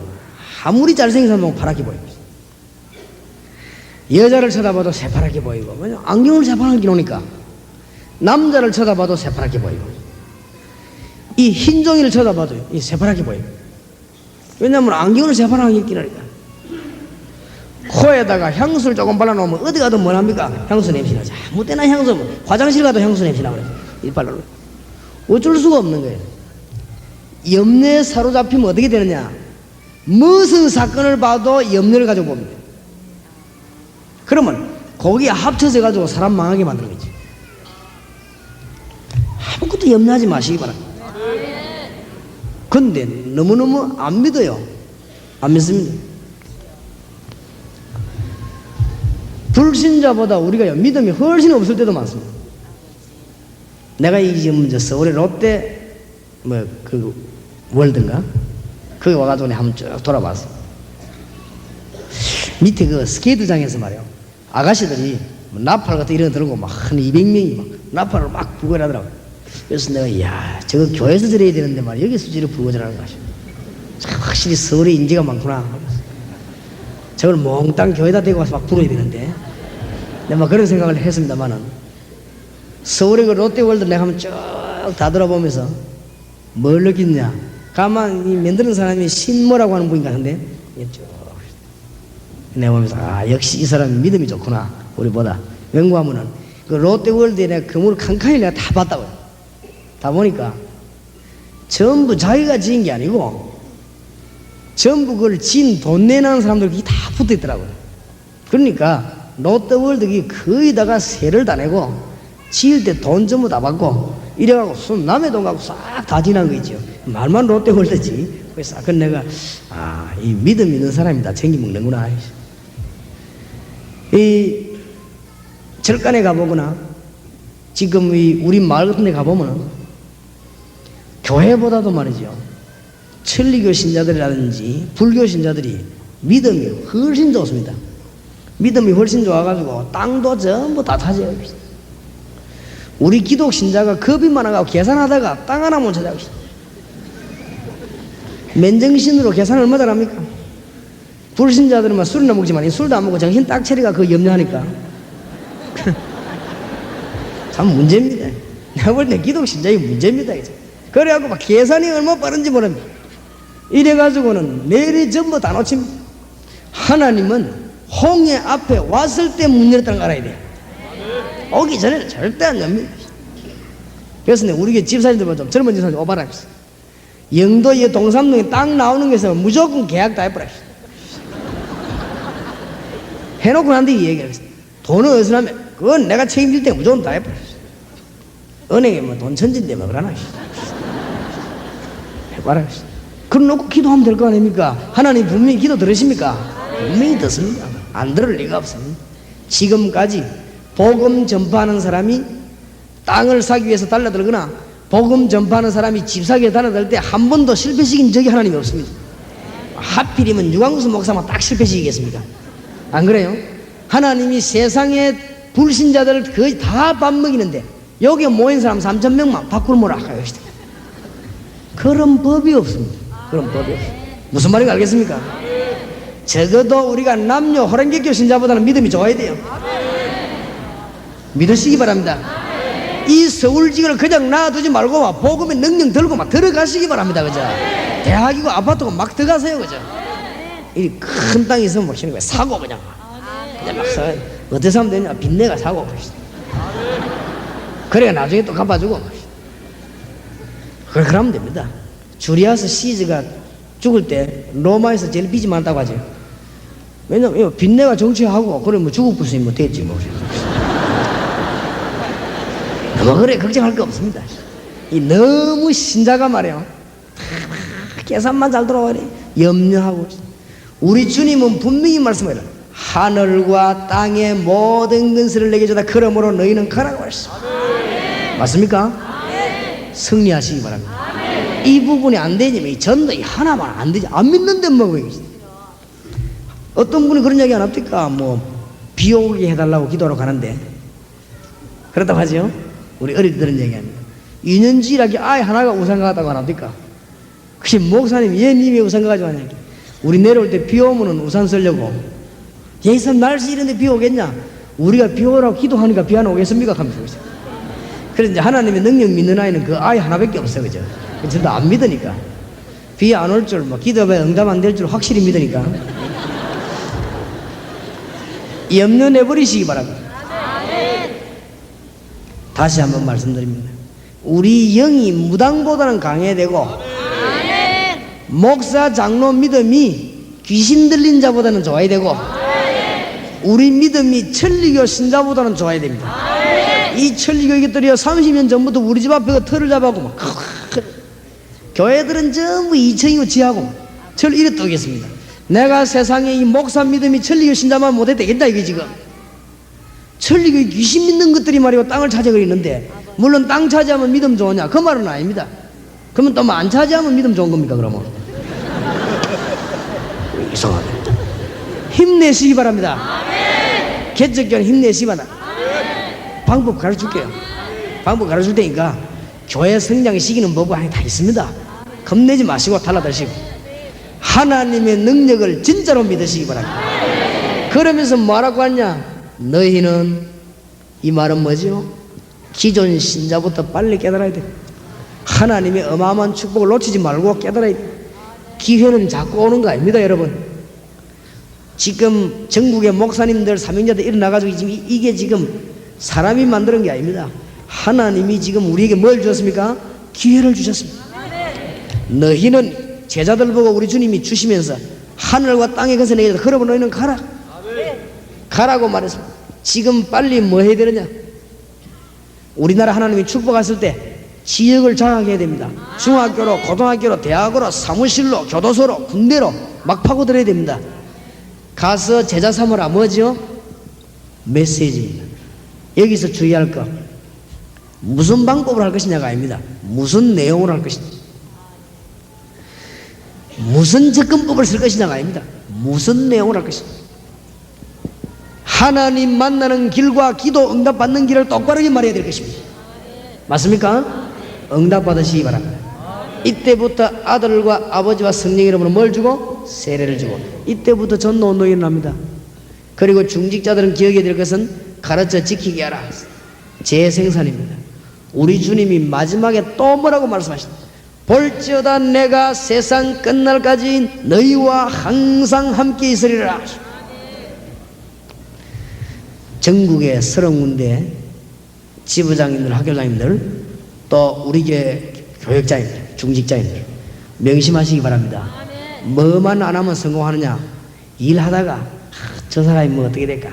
아무리 잘생긴 사람은 파랗게 보입니다. 여자를 쳐다봐도 새파랗게 보이고, 왜냐? 안경을 새파랗게 끼우니까 남자를 쳐다봐도 새파랗게 보이고, 이 흰종이를 쳐다봐도 이 새파랗게 보여요. 왜냐하면 안경을 새파랗게 끼니까. 코에다가 향수를 조금 발라놓으면 어디 가도 뭘 합니까? 향수 냄새 나지. 아무 때나 향수, 화장실 가도 향수 냄새 나거든요. 이 발라놓으면 어쩔 수가 없는 거예요. 염려에 사로잡히면 어떻게 되느냐? 무슨 사건을 봐도 염려를 가지고 봅니다. 그러면 거기에 합쳐서 가지고 사람 망하게 만드는 거지. 아무것도 염려하지 마시기 바랍니다. 근데 너무너무 안 믿어요. 안 믿습니다. 불신자보다 우리가 믿음이 훨씬 없을 때도 많습니다. 내가 이 지금 서울의 롯데 월드인가? 거기 와가지고 내가 한번 쭉 돌아봤어. 밑에 그 스케이트장에서 말이야, 아가씨들이 나팔 같은 이런 거 들고 막 한 200명이 막 나팔을 막 불고 하더라고. 그래서 내가 이야, 저거 교회에서 들어야 되는데 말이야, 여기서 저를 불고 저라는 것이 확실히 서울에 인재가 많구나. 저걸 몽땅 교회에다 대고 와서 막 불어야 되는데, 내가 막 그런 생각을 했습니다만은, 서울의 그 롯데월드 내가 한번 쭉 다 들어보면서 뭘 느꼈냐? 가만 이 만드는 사람이 신모라고 하는 분인 것 같은데, 쭉 내가 보면서 역시 이 사람이 믿음이 좋구나, 우리보다. 왠고하면은 그 롯데월드에 내가 그물을 칸칸이 내가 다 봤다고요. 다 보니까 전부 자기가 지은 게 아니고 전부 그걸 지은 돈 내는 사람들이 다 붙어 있더라고요. 그러니까 롯데월드가 거의다가 세를 다 내고 지을 때 돈 전부 다 받고 이래가고 남의 돈 갖고 싹 다 지난 거 있죠. 말만 롯데월드지. 그래서 그 내가 이 믿음 있는 사람이 다 챙겨 먹는구나. 이 절간에 가보거나 지금 우리 마을 같은 데 가보면은 교회보다도 말이죠, 천리교 신자들이라든지 불교 신자들이 믿음이 훨씬 좋습니다. 믿음이 훨씬 좋아가지고 땅도 전부 다 차지해요. 우리 기독 신자가 겁이 많아가지고 계산하다가 땅 하나 못 찾아가고 있어요. 맨정신으로 계산 얼마 잘합니까? 불신자들은 막 술이나 먹지만 술도 안 먹고 정신 딱 차리가 그거 염려하니까 참 문제입니다. 내가 볼 때 기독 신자의 문제입니다. 이제. 그래갖고 막 계산이 얼마나 빠른지 모릅니다. 이래가지고는 내일이 전부 다 놓칩니다. 하나님은 홍해 앞에 왔을 때 문 열었다는 걸 알아야 돼요. 오기 전에는 절대 안 엽니다. 그래서 우리 집사님들 좀 젊은 집사님 오바라 했어. 영도의 동삼동에 땅 나오는 것에서 무조건 계약 다 해버려. 해놓고 난 뒤에 얘기했어. 돈은 어디서 나면 그건 내가 책임질 때 무조건 다 해버려. 은행에 뭐 돈 천진데 뭐 그러나 해봐라. 그럼 놓고 기도하면 될 거 아닙니까? 하나님 분명히 기도 들으십니까? 분명히 듣습니다. 안 들을 리가 없습니다. 지금까지 복음 전파하는 사람이 땅을 사기 위해서 달려들거나 복음 전파하는 사람이 집 사기에 달려들 때 한 번도 실패시킨 적이 하나님이 없습니다. 하필이면 유광수 목사만 딱 실패시키겠습니까? 안 그래요? 하나님이 세상의 불신자들을 거의 다 밥 먹이는데 여기에 모인 사람 3,000명만 밖으로 몰아가요. 그런 법이 없습니다. 그런 법이 없습니다. 무슨 말인지 알겠습니까? 적어도 우리가 남녀 호랑개교 신자보다는 믿음이 좋아야 돼요. 믿으시기 바랍니다. 이 서울직을 그냥 놔두지 말고 막 복음의 능력 들고 막 들어가시기 바랍니다. 그죠? 대학이고 아파트고 막 들어가세요. 그죠? 이 큰 땅이 있으면 막 거예요. 사고 그냥 막 사. 어떻게 하면 되냐? 빚내가 사고. 그래야 나중에 또 갚아주고. 그러면 됩니다. 주리아스 시즈가 죽을 때 로마에서 제일 빚이 많다고 하죠. 왜냐면 빚내가 정치하고 그러면 죽을 부스면 됐지 뭐. 그래 걱정할 거 없습니다. 이 너무 신자가 말이에요. 계산만 잘 들어와야 염려하고. 우리 주님은 분명히 말씀해요. 하늘과 땅의 모든 근세를 내게 주다. 그러므로 너희는 가라고 하셨어. 맞습니까? 승리하시기 바랍니다. 이 부분이 안 되냐면 이 전도 하나만 안 되지. 안 믿는데 뭐. 어떤 분이 그런 이야기 안 합니까? 뭐 비 오게 해달라고 기도하러 가는데 그렇다고 하죠. 우리 어릴 때 들은 얘기 아닙니까? 유년지라기 아이 하나가 우산 가다고 안 합니까? 그게 목사님 얘님이 우산 가지고 하냐. 우리 내려올 때 비 오면은 우산 쓰려고. 여기서 날씨 이런데 비 오겠냐? 우리가 비 오라고 기도하니까 비 안 오겠습니까? 하면서. 그래서 이제 하나님의 능력 믿는 아이는 그 아이 하나밖에 없어요. 그죠? 전부 안 믿으니까. 비 안 올 줄, 뭐 기도에 응답 안 될 줄 확실히 믿으니까. 염려 내버리시기 바랍니다. 다시 한번 말씀드립니다. 우리 영이 무당보다는 강해야 되고, 목사 장로 믿음이 귀신 들린 자보다는 좋아야 되고, 우리 믿음이 천리교 신자보다는 좋아야 됩니다. 이 천리교 이것들이요 30년 전부터 우리 집 앞에 틀을 잡아고 막 교회들은 전부 2층이고 지하고 철 이래 뜨겠습니다. 내가 세상에 이 목사 믿음이 천리교 신자만 못해 되겠다 이게 지금. 천리교 귀신 믿는 것들이 말이고 땅을 차지하고 있는데, 물론 땅 차지하면 믿음 좋으냐 그 말은 아닙니다. 그러면 또 안 차지하면 믿음 좋은 겁니까 그러면? 이상하네. 힘내시기 바랍니다. 개척교회 힘내시기 바랍니다. 방법 가르쳐줄게요. 방법 가르쳐줄 테니까 교회 성장의 시기는 뭐고 다 있습니다. 겁내지 마시고 달라드시고 하나님의 능력을 진짜로 믿으시기 바랍니다. 그러면서 뭐라고 하냐? 너희는, 이 말은 뭐죠? 기존 신자부터 빨리 깨달아야 돼. 하나님의 어마어마한 축복을 놓치지 말고 깨달아야 돼. 기회는 자꾸 오는 거 아닙니다 여러분. 지금 전국의 목사님들 사명자들 일어나가지고 지금 이게 지금 사람이 만드는 게 아닙니다. 하나님이 지금 우리에게 뭘 주셨습니까? 기회를 주셨습니다. 너희는, 제자들 보고 우리 주님이 주시면서 하늘과 땅의 것을 내게 주셨다. 그러면 너희는 가라. 가라고 말했습니다. 지금 빨리 뭐 해야 되느냐? 우리나라 하나님이 축복했을 때 지역을 장악해야 됩니다. 중학교로, 고등학교로, 대학으로, 사무실로, 교도소로, 군대로 막 파고들어야 됩니다. 가서 제자 삼으라. 뭐죠? 메시지입니다. 여기서 주의할 것, 무슨 방법을 할 것이냐가 아닙니다. 무슨 내용을 할 것이냐, 무슨 접근법을 쓸 것이냐가 아닙니다. 무슨 내용을 할 것이냐. 하나님 만나는 길과 기도 응답 받는 길을 똑바르게 말해야 될 것입니다. 맞습니까? 응답 받으시기 바랍니다. 이때부터 아들과 아버지와 성령 이름으로 뭘 주고? 세례를 주고, 이때부터 전도 운동이 일어납니다. 그리고 중직자들은 기억해야 될 것은 가르쳐 지키게 하라. 재생산입니다. 우리 주님이 마지막에 또 뭐라고 말씀하시나? 볼지어다 내가 세상 끝날까지 너희와 항상 함께 있으리라. 전국의 30군데 지부장님들, 학교장님들, 또 우리 교역자님들, 중직자님들 명심하시기 바랍니다. 뭐만 안 하면 성공하느냐? 일하다가 저 사람이 뭐 어떻게 될까?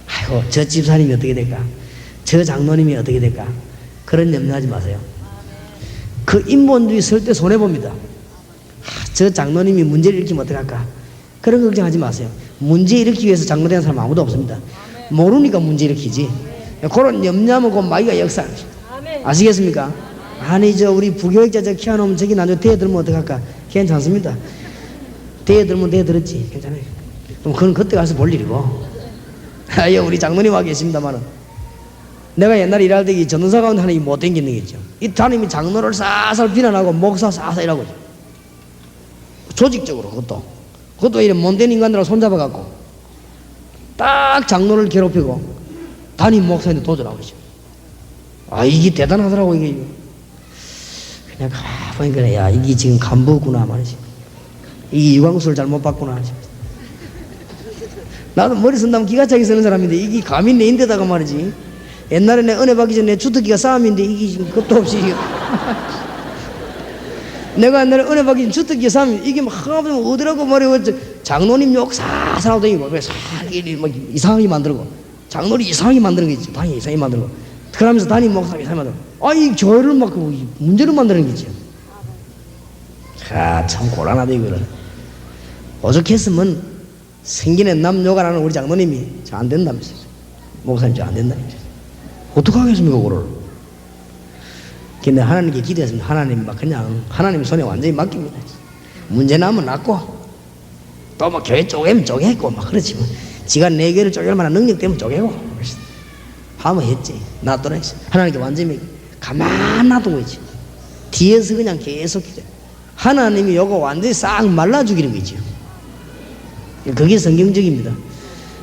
아이고 저 집사님이 어떻게 될까? 저 장로님이 어떻게 될까? 그런 염려하지 마세요. 그 인본주의 설 때 손해봅니다. 저 장로님이 문제를 일으키면 어떡할까? 그런 걱정하지 마세요. 문제 일으키기 위해서 장로되는 사람 아무도 없습니다. 모르니까 문제 일으키지. 그런 염려하면 그 마귀가 역사하죠. 아시겠습니까? 아니 저 우리 부교육자 저 키워놓으면 저기 나중에 대에 들면 어떡할까? 괜찮습니다. 대에 들면 대에 들었지. 괜찮아요. 그럼 그건 그때 가서 볼 일이고. 예, 우리 장로님 와 계십니다만은 내가 옛날에 일할 때 이 전도사 가운데 하나 못 댕기는 게 있죠. 이 담임이 장로를 쌀쌀 비난하고 목사 쌀쌀 이라고 조직적으로 그것도 이래 못된 인간들하고 손잡아갖고 딱 장로를 괴롭히고 담임 목사한테 도전하고 있죠. 아, 이게 대단하더라고, 이게. 그냥 가만히 그래. 야, 이게 지금 간부구나 말이지. 이게 유광수를 잘못 봤구나. 나도 머리 쓴다면 기가 차게 쓰는 사람인데 이게 감히 내 인데다가 말이지. 옛날에 내 은혜 받기 전에 주특기가 싸움인데 이게 지금 겁도 없이 내가 옛날에 은혜 받기 전 주특기가 싸움 이게 막 하면 어디라고 말이야. 장로님 욕 사사하고 다니고 왜 사기 막 이상하게 만들고 장로님 이상하게 만드는 게 있지. 당연히 이상하게 만들고 그러면서 담임 목사 이상하게 만들고 아이 교회를 막 문제를 만드는 게지. 아, 참 곤란하다 이거는. 오죽했으면 생긴의 남 욕 안 하는 우리 장로님이 저 안 된다면서요. 목사님 저 안 된다면서요. 어떡하겠습니까 그거를. 근데 하나님께 기도했습니다. 하나님 막 그냥 하나님 손에 완전히 맡깁니다. 문제 나면 낫고 또 막 교회 쪼개면 쪼개고 막 그렇지 뭐. 지가 내 교회를 쪼갤 만한 능력 때문에 쪼개고 하면 했지. 놔둬라 했어. 하나님께 완전히 가만 놔두고 있지. 뒤에서 그냥 계속 기도. 하나님이 요거 완전히 싹 말라 죽이는 거죠. 그게 성경적입니다.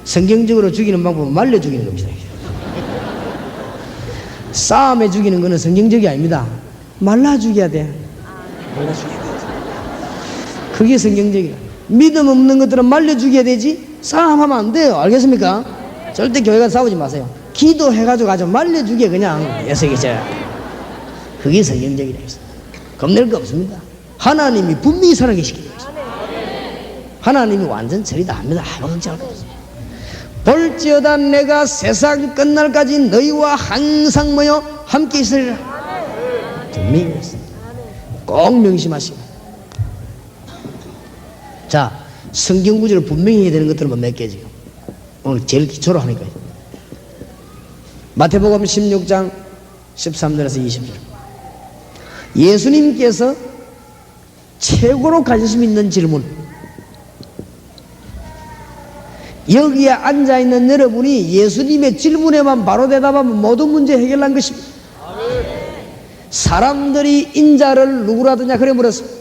성경적으로 죽이는 방법은 말려 죽이는 겁니다. 싸움에 죽이는 거는 성경적이 아닙니다. 말라 죽여야 돼. 말라 죽여야 돼. 그게 성경적이야. 믿음 없는 것들은 말려 죽여야 되지 싸움하면 안 돼요. 알겠습니까? 절대 교회가 싸우지 마세요. 기도해가지고 아주 말려 죽여 그냥 예석이죠. 그게 성경적이라 했어요. 겁낼 거 없습니다. 하나님이 분명히 살아계시기 하나님이 완전 처리 다 합니다. 아무 걱정 없습니다. 볼지어다 내가 세상 끝날까지 너희와 항상 모여 함께 있으리라. 분명히 그랬습니다. 꼭 명심하시고. 자, 성경 구절을 분명히 해야 되는 것들은 몇 개지요? 오늘 제일 기초로 하니까요. 마태복음 16장 13절에서 20절. 예수님께서 최고로 관심 있는 질문. 여기에 앉아있는 여러분이 예수님의 질문에만 바로 대답하면 모든 문제 해결한 것입니다. 사람들이 인자를 누구라 하더냐 그래 물었습니다.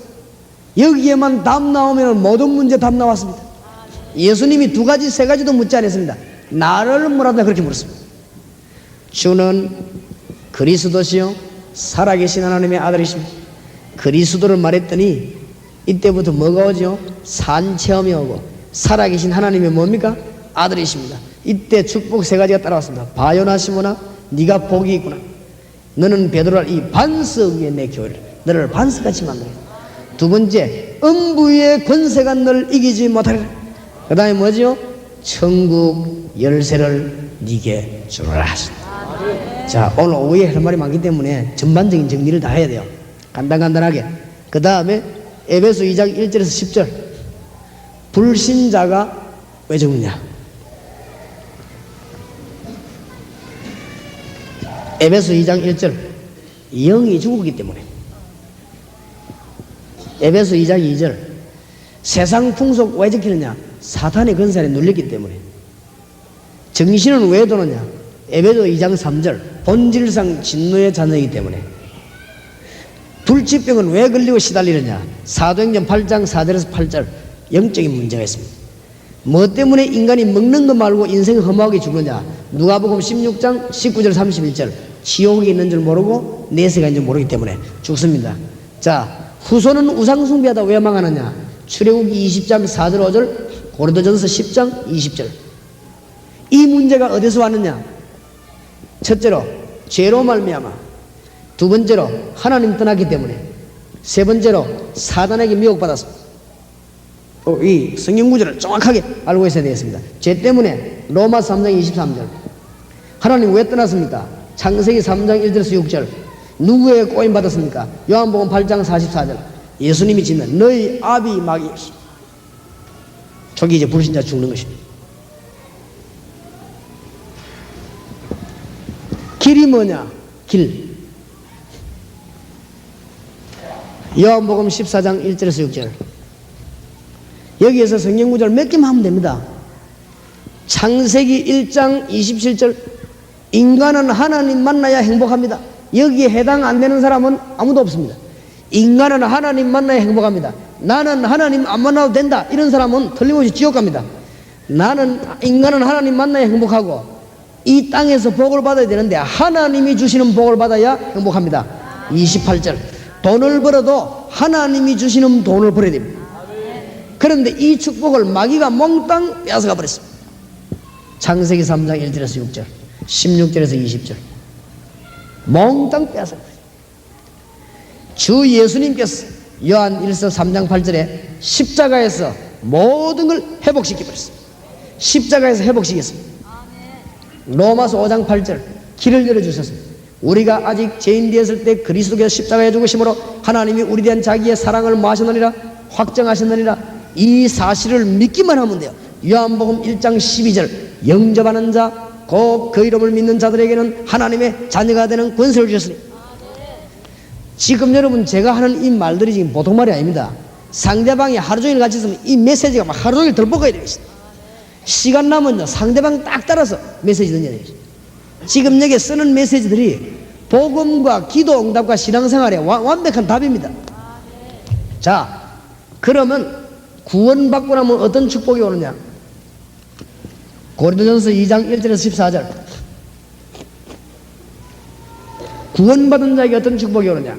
여기에만 답 나오면 모든 문제 답 나왔습니다. 예수님이 두 가지 세 가지도 묻지 않았습니다. 나를 뭐라 하더냐 그렇게 물었습니다. 주는 그리스도시요 살아계신 하나님의 아들이십니다. 그리스도를 말했더니 이때부터 뭐가 오죠? 산체험이 오고 살아계신 하나님이 뭡니까? 아들이십니다. 이때 축복 세 가지가 따라왔습니다. 바요나 시모나 네가 복이 있구나. 너는 베드로라 이 반석 위에 내 교회를 너를 반석같이 만들어. 두 번째 음부의 권세가 너를 이기지 못하리라. 그 다음에 뭐지요? 천국 열쇠를 네게 주노라 하신다. 자, 오늘 오후에 할 말이 많기 때문에 전반적인 정리를 다 해야 돼요. 간단하게. 그 다음에 에베소 2장 1절에서 10절 불신자가 왜 죽느냐? 에베소 2장 1절 영이 죽었기 때문에. 에베소 2장 2절 세상 풍속 왜 지키느냐? 사탄의 권세 아래 눌렸기 때문에. 정신은 왜 도느냐? 에베소 2장 3절 본질상 진노의 자녀이기 때문에. 불치병은 왜 걸리고 시달리느냐? 사도행전 8장 4절에서 8절 영적인 문제가 있습니다. 뭐 때문에 인간이 먹는 거 말고 인생을 허무하게 죽느냐? 누가복음 16장 19절 31절 지옥이 있는 줄 모르고 내세가 있는 줄 모르기 때문에 죽습니다. 자, 후손은 우상숭배하다 왜 망하느냐? 출애굽기 20장 4절 5절 고린도전서 10장 20절. 이 문제가 어디서 왔느냐? 첫째로 죄로 말미암아, 두 번째로 하나님 떠났기 때문에, 세 번째로 사단에게 미혹받았습니다. 이 성경 구절을 정확하게 알고 있어야 되겠습니다. 죄 때문에 로마 3장 23절 하나님 왜 떠났습니까? 창세기 3장 1절에서 6절 누구에게 꼬임 받았습니까? 요한복음 8장 44절 예수님이 짓는 너희 아비 마귀였습니다. 저기 이제 불신자 죽는 것입니다. 길이 뭐냐? 길. 요한복음 14장 1절에서 6절 여기에서 성경 구절 몇 개만 하면 됩니다. 창세기 1장 27절 인간은 하나님 만나야 행복합니다. 여기에 해당 안 되는 사람은 아무도 없습니다. 인간은 하나님 만나야 행복합니다. 나는 하나님 안 만나도 된다 이런 사람은 틀림없이 지옥 갑니다. 인간은 하나님 만나야 행복하고 이 땅에서 복을 받아야 되는데 하나님이 주시는 복을 받아야 행복합니다. 28절. 돈을 벌어도 하나님이 주시는 돈을 벌어야 됩니다. 그런데 이 축복을 마귀가 몽땅 빼앗아가 버렸습니다. 창세기 3장 1절에서 6절, 16절에서 20절 몽땅 빼앗아가 버렸습니다. 주 예수님께서 요한 1서 3장 8절에 십자가에서 모든 걸 회복시켜 버렸습니다. 십자가에서 회복시켰습니다. 로마서 5장 8절 길을 열어주셨습니다. 우리가 아직 죄인 되었을 때 그리스도께서 십자가에 죽으심으로 하나님이 우리에 대한 자기의 사랑을 뭐하셨느니라 확정하셨느니라. 이 사실을 믿기만 하면 돼요. 요한복음 1장 12절 영접하는 자 곧 그 이름을 믿는 자들에게는 하나님의 자녀가 되는 권세를 주셨으니. 지금 여러분 제가 하는 이 말들이 지금 보통 말이 아닙니다. 상대방이 하루 종일 같이 있으면 이 메시지가 막 하루 종일 덜볶아야 되겠습니다. 시간 나면요 상대방 딱 따라서 메시지 던져야 되겠습니다. 지금 여기 쓰는 메시지들이 복음과 기도 응답과 신앙생활에 완벽한 답입니다. 자, 그러면 구원받고 나면 어떤 축복이 오느냐? 고린도전서 2장 1절에서 14절 구원받은 자에게 어떤 축복이 오느냐?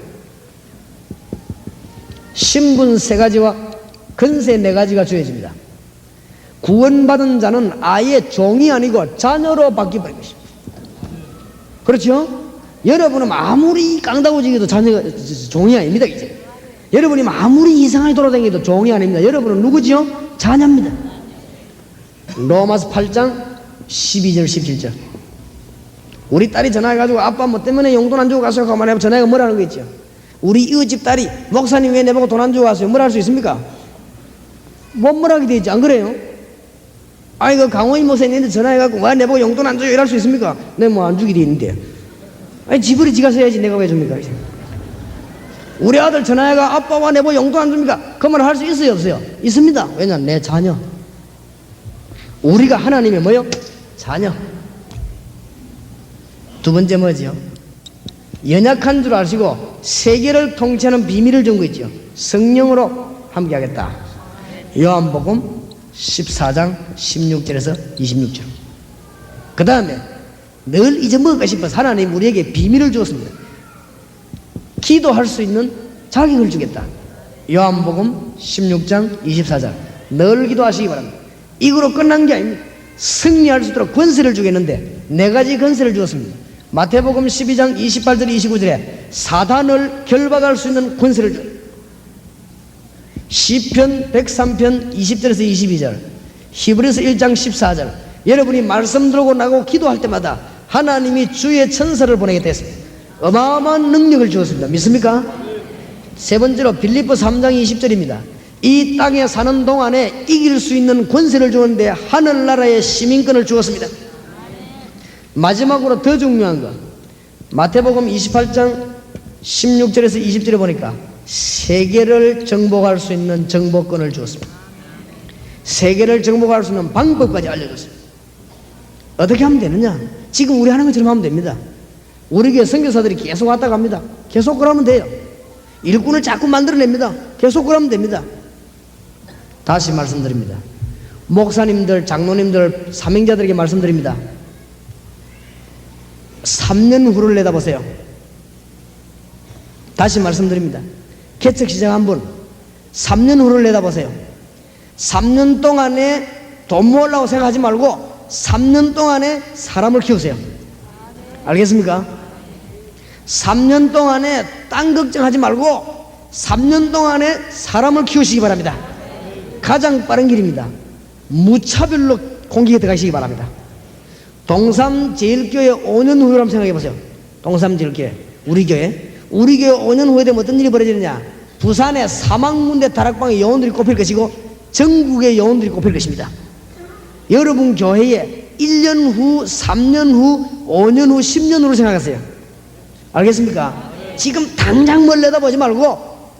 신분 3가지와 권세 4가지가 주어집니다. 구원받은 자는 아예 종이 아니고 자녀로 바뀌어버린 것입니다. 그렇죠? 여러분은 아무리 깡다구지기도 자녀가 종이 아닙니다. 이제 여러분이 아무리 이상하게 돌아다니도 종이 아닙니다. 여러분은 누구지요? 자녀입니다. 로마서 8장 12절 17절 우리 딸이 전화해가지고 아빠 뭐 때문에 용돈 안 주고 가서 그만해 전화해가 뭐라는 거 있죠? 우리 이웃집 딸이 목사님 왜 내보고 돈 안 주고 가세요? 뭘 할 수 있습니까? 뭐라게 되어 있지 안 그래요? 아이 그 강호인 목사님한테 전화해가지고 왜 내보고 용돈 안 줘요? 이럴 수 있습니까? 내가 뭐 안 주게 돼 있는데 아니 지불이 지가 써야지 내가 왜 줍니까? 우리 아들 전화해가 아빠와 내보고 용돈 안 줍니까? 그 말을 할 수 있어요 없어요? 있습니다. 왜냐면 내 자녀. 우리가 하나님의 뭐요? 자녀. 두 번째 뭐지요? 연약한 줄 아시고 세계를 통치하는 비밀을 준 거 있죠. 성령으로 함께하겠다. 요한복음 14장 16절에서 26절. 그 다음에 늘 잊어먹을까 싶어서 하나님 우리에게 비밀을 주었습니다. 기도할 수 있는 자격을 주겠다. 요한복음 16장 24절 늘 기도하시기 바랍니다. 이거로 끝난 게 아닙니다. 승리할 수 있도록 권세를 주겠는데 4가지 권세를 주었습니다. 마태복음 12장 28절 29절에 사단을 결박할 수 있는 권세를 주. 시편 103편 20절에서 22절 히브리서 1장 14절 여러분이 말씀 들고 나고 기도할 때마다 하나님이 주의 천사를 보내겠다 했습니다. 어마어마한 능력을 주었습니다. 믿습니까? 세 번째로 빌립보 3장 20절입니다. 이 땅에 사는 동안에 이길 수 있는 권세를 주는데 하늘나라의 시민권을 주었습니다. 마지막으로 더 중요한 거 마태복음 28장 16절에서 20절에 보니까 세계를 정복할 수 있는 정복권을 주었습니다. 세계를 정복할 수 있는 방법까지 알려줬습니다. 어떻게 하면 되느냐? 지금 우리 하는 것처럼 하면 됩니다. 우리 교회 선교사들이 계속 왔다 갑니다. 계속 그러면 돼요. 일꾼을 자꾸 만들어냅니다. 계속 그러면 됩니다. 다시 말씀드립니다. 목사님들, 장로님들, 사명자들에게 말씀드립니다. 3년 후를 내다보세요. 다시 말씀드립니다. 개척 시작한 분 3년 후를 내다보세요. 3년 동안에 돈 모으려고 생각하지 말고 3년 동안에 사람을 키우세요. 알겠습니까? 3년 동안에 땅 걱정하지 말고 3년 동안에 사람을 키우시기 바랍니다. 가장 빠른 길입니다. 무차별로 공격에 들어가시기 바랍니다. 동삼제일교회 5년 후를 한번 생각해 보세요. 동삼제일교회 우리 교회 5년 후에 되면 어떤 일이 벌어지느냐? 부산의 4만 군데 다락방의 영혼들이 꼽힐 것이고 전국의 영혼들이 꼽힐 것입니다. 여러분 교회에 1년 후, 3년 후, 5년 후, 10년 후를 생각하세요. 알겠습니까? 지금 당장 뭘 내다보지 말고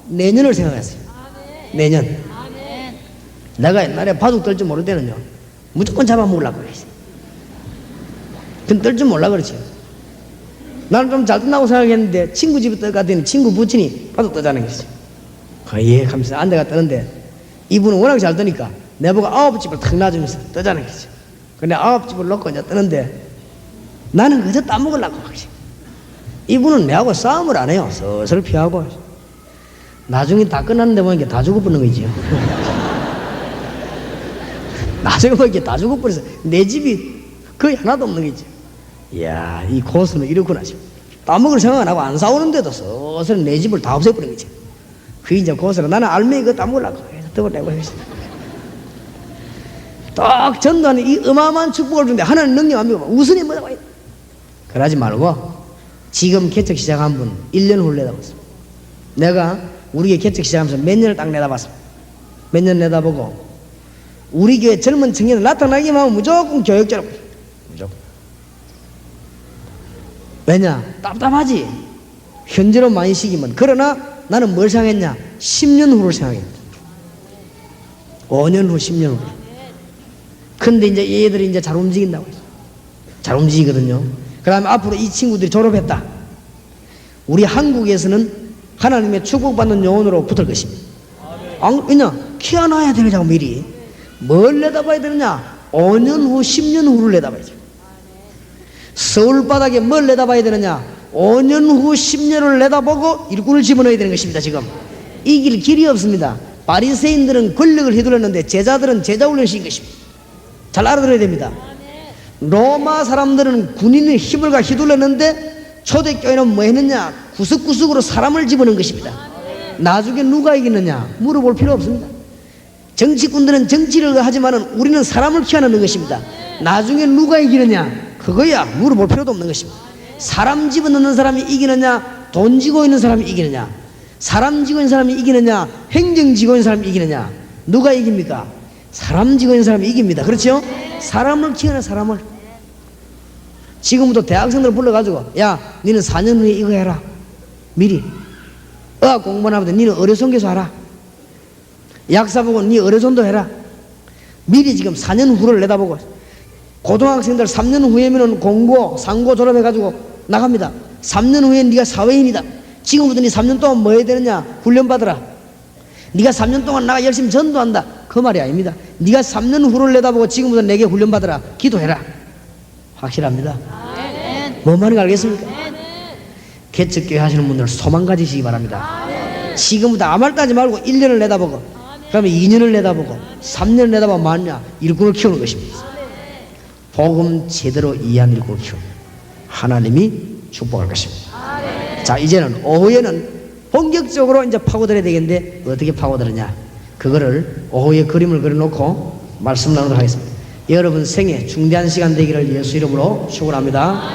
내년을 생각하세요. 내년. 내가 옛날에 바둑 떨 줄 모를 때는요 무조건 잡아먹으려고 그랬어요. 근데 떨 줄 몰라 그렇지. 나는 좀 잘 뜬다고 생각했는데 친구 집에 떠갔더니 친구 부친이 바둑 떠자는 것이죠. 예 하면서 앉아가 뜨는데 이분은 워낙 잘 뜨니까 내보고 9집을 탁 놔주면서 떠자는 것이죠. 근데 9집을 놓고 이제 뜨는데 나는 그저 따먹으려고. 이분은 내하고 싸움을 안 해요. 슬슬 피하고. 나중에 다 끝났는데 보니까 다 죽어버리는 거지요. 나중에 보니까 다 죽어버려서 내 집이 거의 하나도 없는 거지. 이야, 이 고수는 이렇구나. 따먹을 생각 안 하고 안 싸우는데도 슬슬 내 집을 다 없애버린 거지. 그 이제 고수는 나는 알맹이 그거 따먹으려고. 떡을 내고 했습니다. 딱 전도하는 이 어마어마한 축복을 주는데 하나님 능력 안 믿고 우선이 뭐라고 해야 돼? 그러지 말고 지금 개척 시작한 분 1년 후를 내다봤어. 내가 우리 교회 개척 시작하면서 몇 년을 딱 내다봤어. 몇 년 내다보고 우리 교회 젊은 청년들 나타나기만 하면 무조건 교육자라고. 무조건. 왜냐? 답답하지. 현재로 많이 시키면. 그러나 나는 뭘 생각했냐? 10년 후를 생각했다. 5년 후, 10년 후. 근데 이제 얘들이 이제 잘 움직인다고 했어. 잘 움직이거든요. 그 다음에 앞으로 이 친구들이 졸업했다. 우리 한국에서는 하나님의 축복받는 영혼으로 붙을 것입니다. 왜냐? 키워놔야 되느냐고 미리. 뭘 내다봐야 되느냐? 5년 후, 10년 후를 내다봐야죠. 서울 바닥에 뭘 내다봐야 되느냐? 5년 후, 10년을 내다보고 일꾼을 집어넣어야 되는 것입니다. 지금 이길 길이 없습니다. 바리새인들은 권력을 휘둘렀는데 제자들은 제자 훈련을 시킨 것입니다. 잘 알아들어야 됩니다. 로마 사람들은 군인의 힘을 가 휘둘렀는데 초대교회는 뭐 했느냐? 구석구석으로 사람을 집어넣은 것입니다. 나중에 누가 이기느냐? 물어볼 필요 없습니다. 정치꾼들은 정치를 하지만은 우리는 사람을 키워내는 것입니다. 나중에 누가 이기느냐? 그거야 물어볼 필요도 없는 것입니다. 사람 집어넣는 사람이 이기느냐? 돈 쥐고 있는 사람이 이기느냐? 사람 쥐고 있는 사람이 이기느냐? 행정 쥐고 있는 사람이 이기느냐? 누가 이깁니까? 사람 쥐고 있는 사람이 이깁니다. 그렇죠? 사람을 키워내. 사람을. 지금부터 대학생들 불러가지고 야 니는 4년 후에 이거 해라. 미리 의학 공부만 하면 니는 의료선교사 하라. 약사 보고 니 의료전도 해라. 미리 지금 4년 후를 내다보고. 고등학생들 3년 후에면 공고 상고 졸업해가지고 나갑니다. 3년 후에 네가 사회인이다. 지금부터 네 3년 동안 뭐 해야 되느냐? 훈련받으라. 네가 3년 동안 나가 열심히 전도한다. 그 말이 아닙니다. 네가 3년 후를 내다보고 지금부터 내게 훈련받으라. 기도해라. 확실합니다. 뭔 말인지 알겠습니까? 개척교회 하시는 분들 소망 가지시기 바랍니다. 지금부터 아무 말도 하지 말고 1년을 내다보고 그러면 2년을 내다보고 3년을 내다보면 뭐하냐? 일꾼을 키우는 것입니다. 복음 제대로 이해한 일꾼을 키우는 하나님이 축복할 것입니다. 자, 이제는 오후에는 본격적으로 이제 파고들어야 되겠는데 어떻게 파고들느냐? 그거를 오후에 그림을 그려놓고 말씀 나누도록 하겠습니다. 여러분 생애 중대한 시간 되기를 예수 이름으로 축원합니다.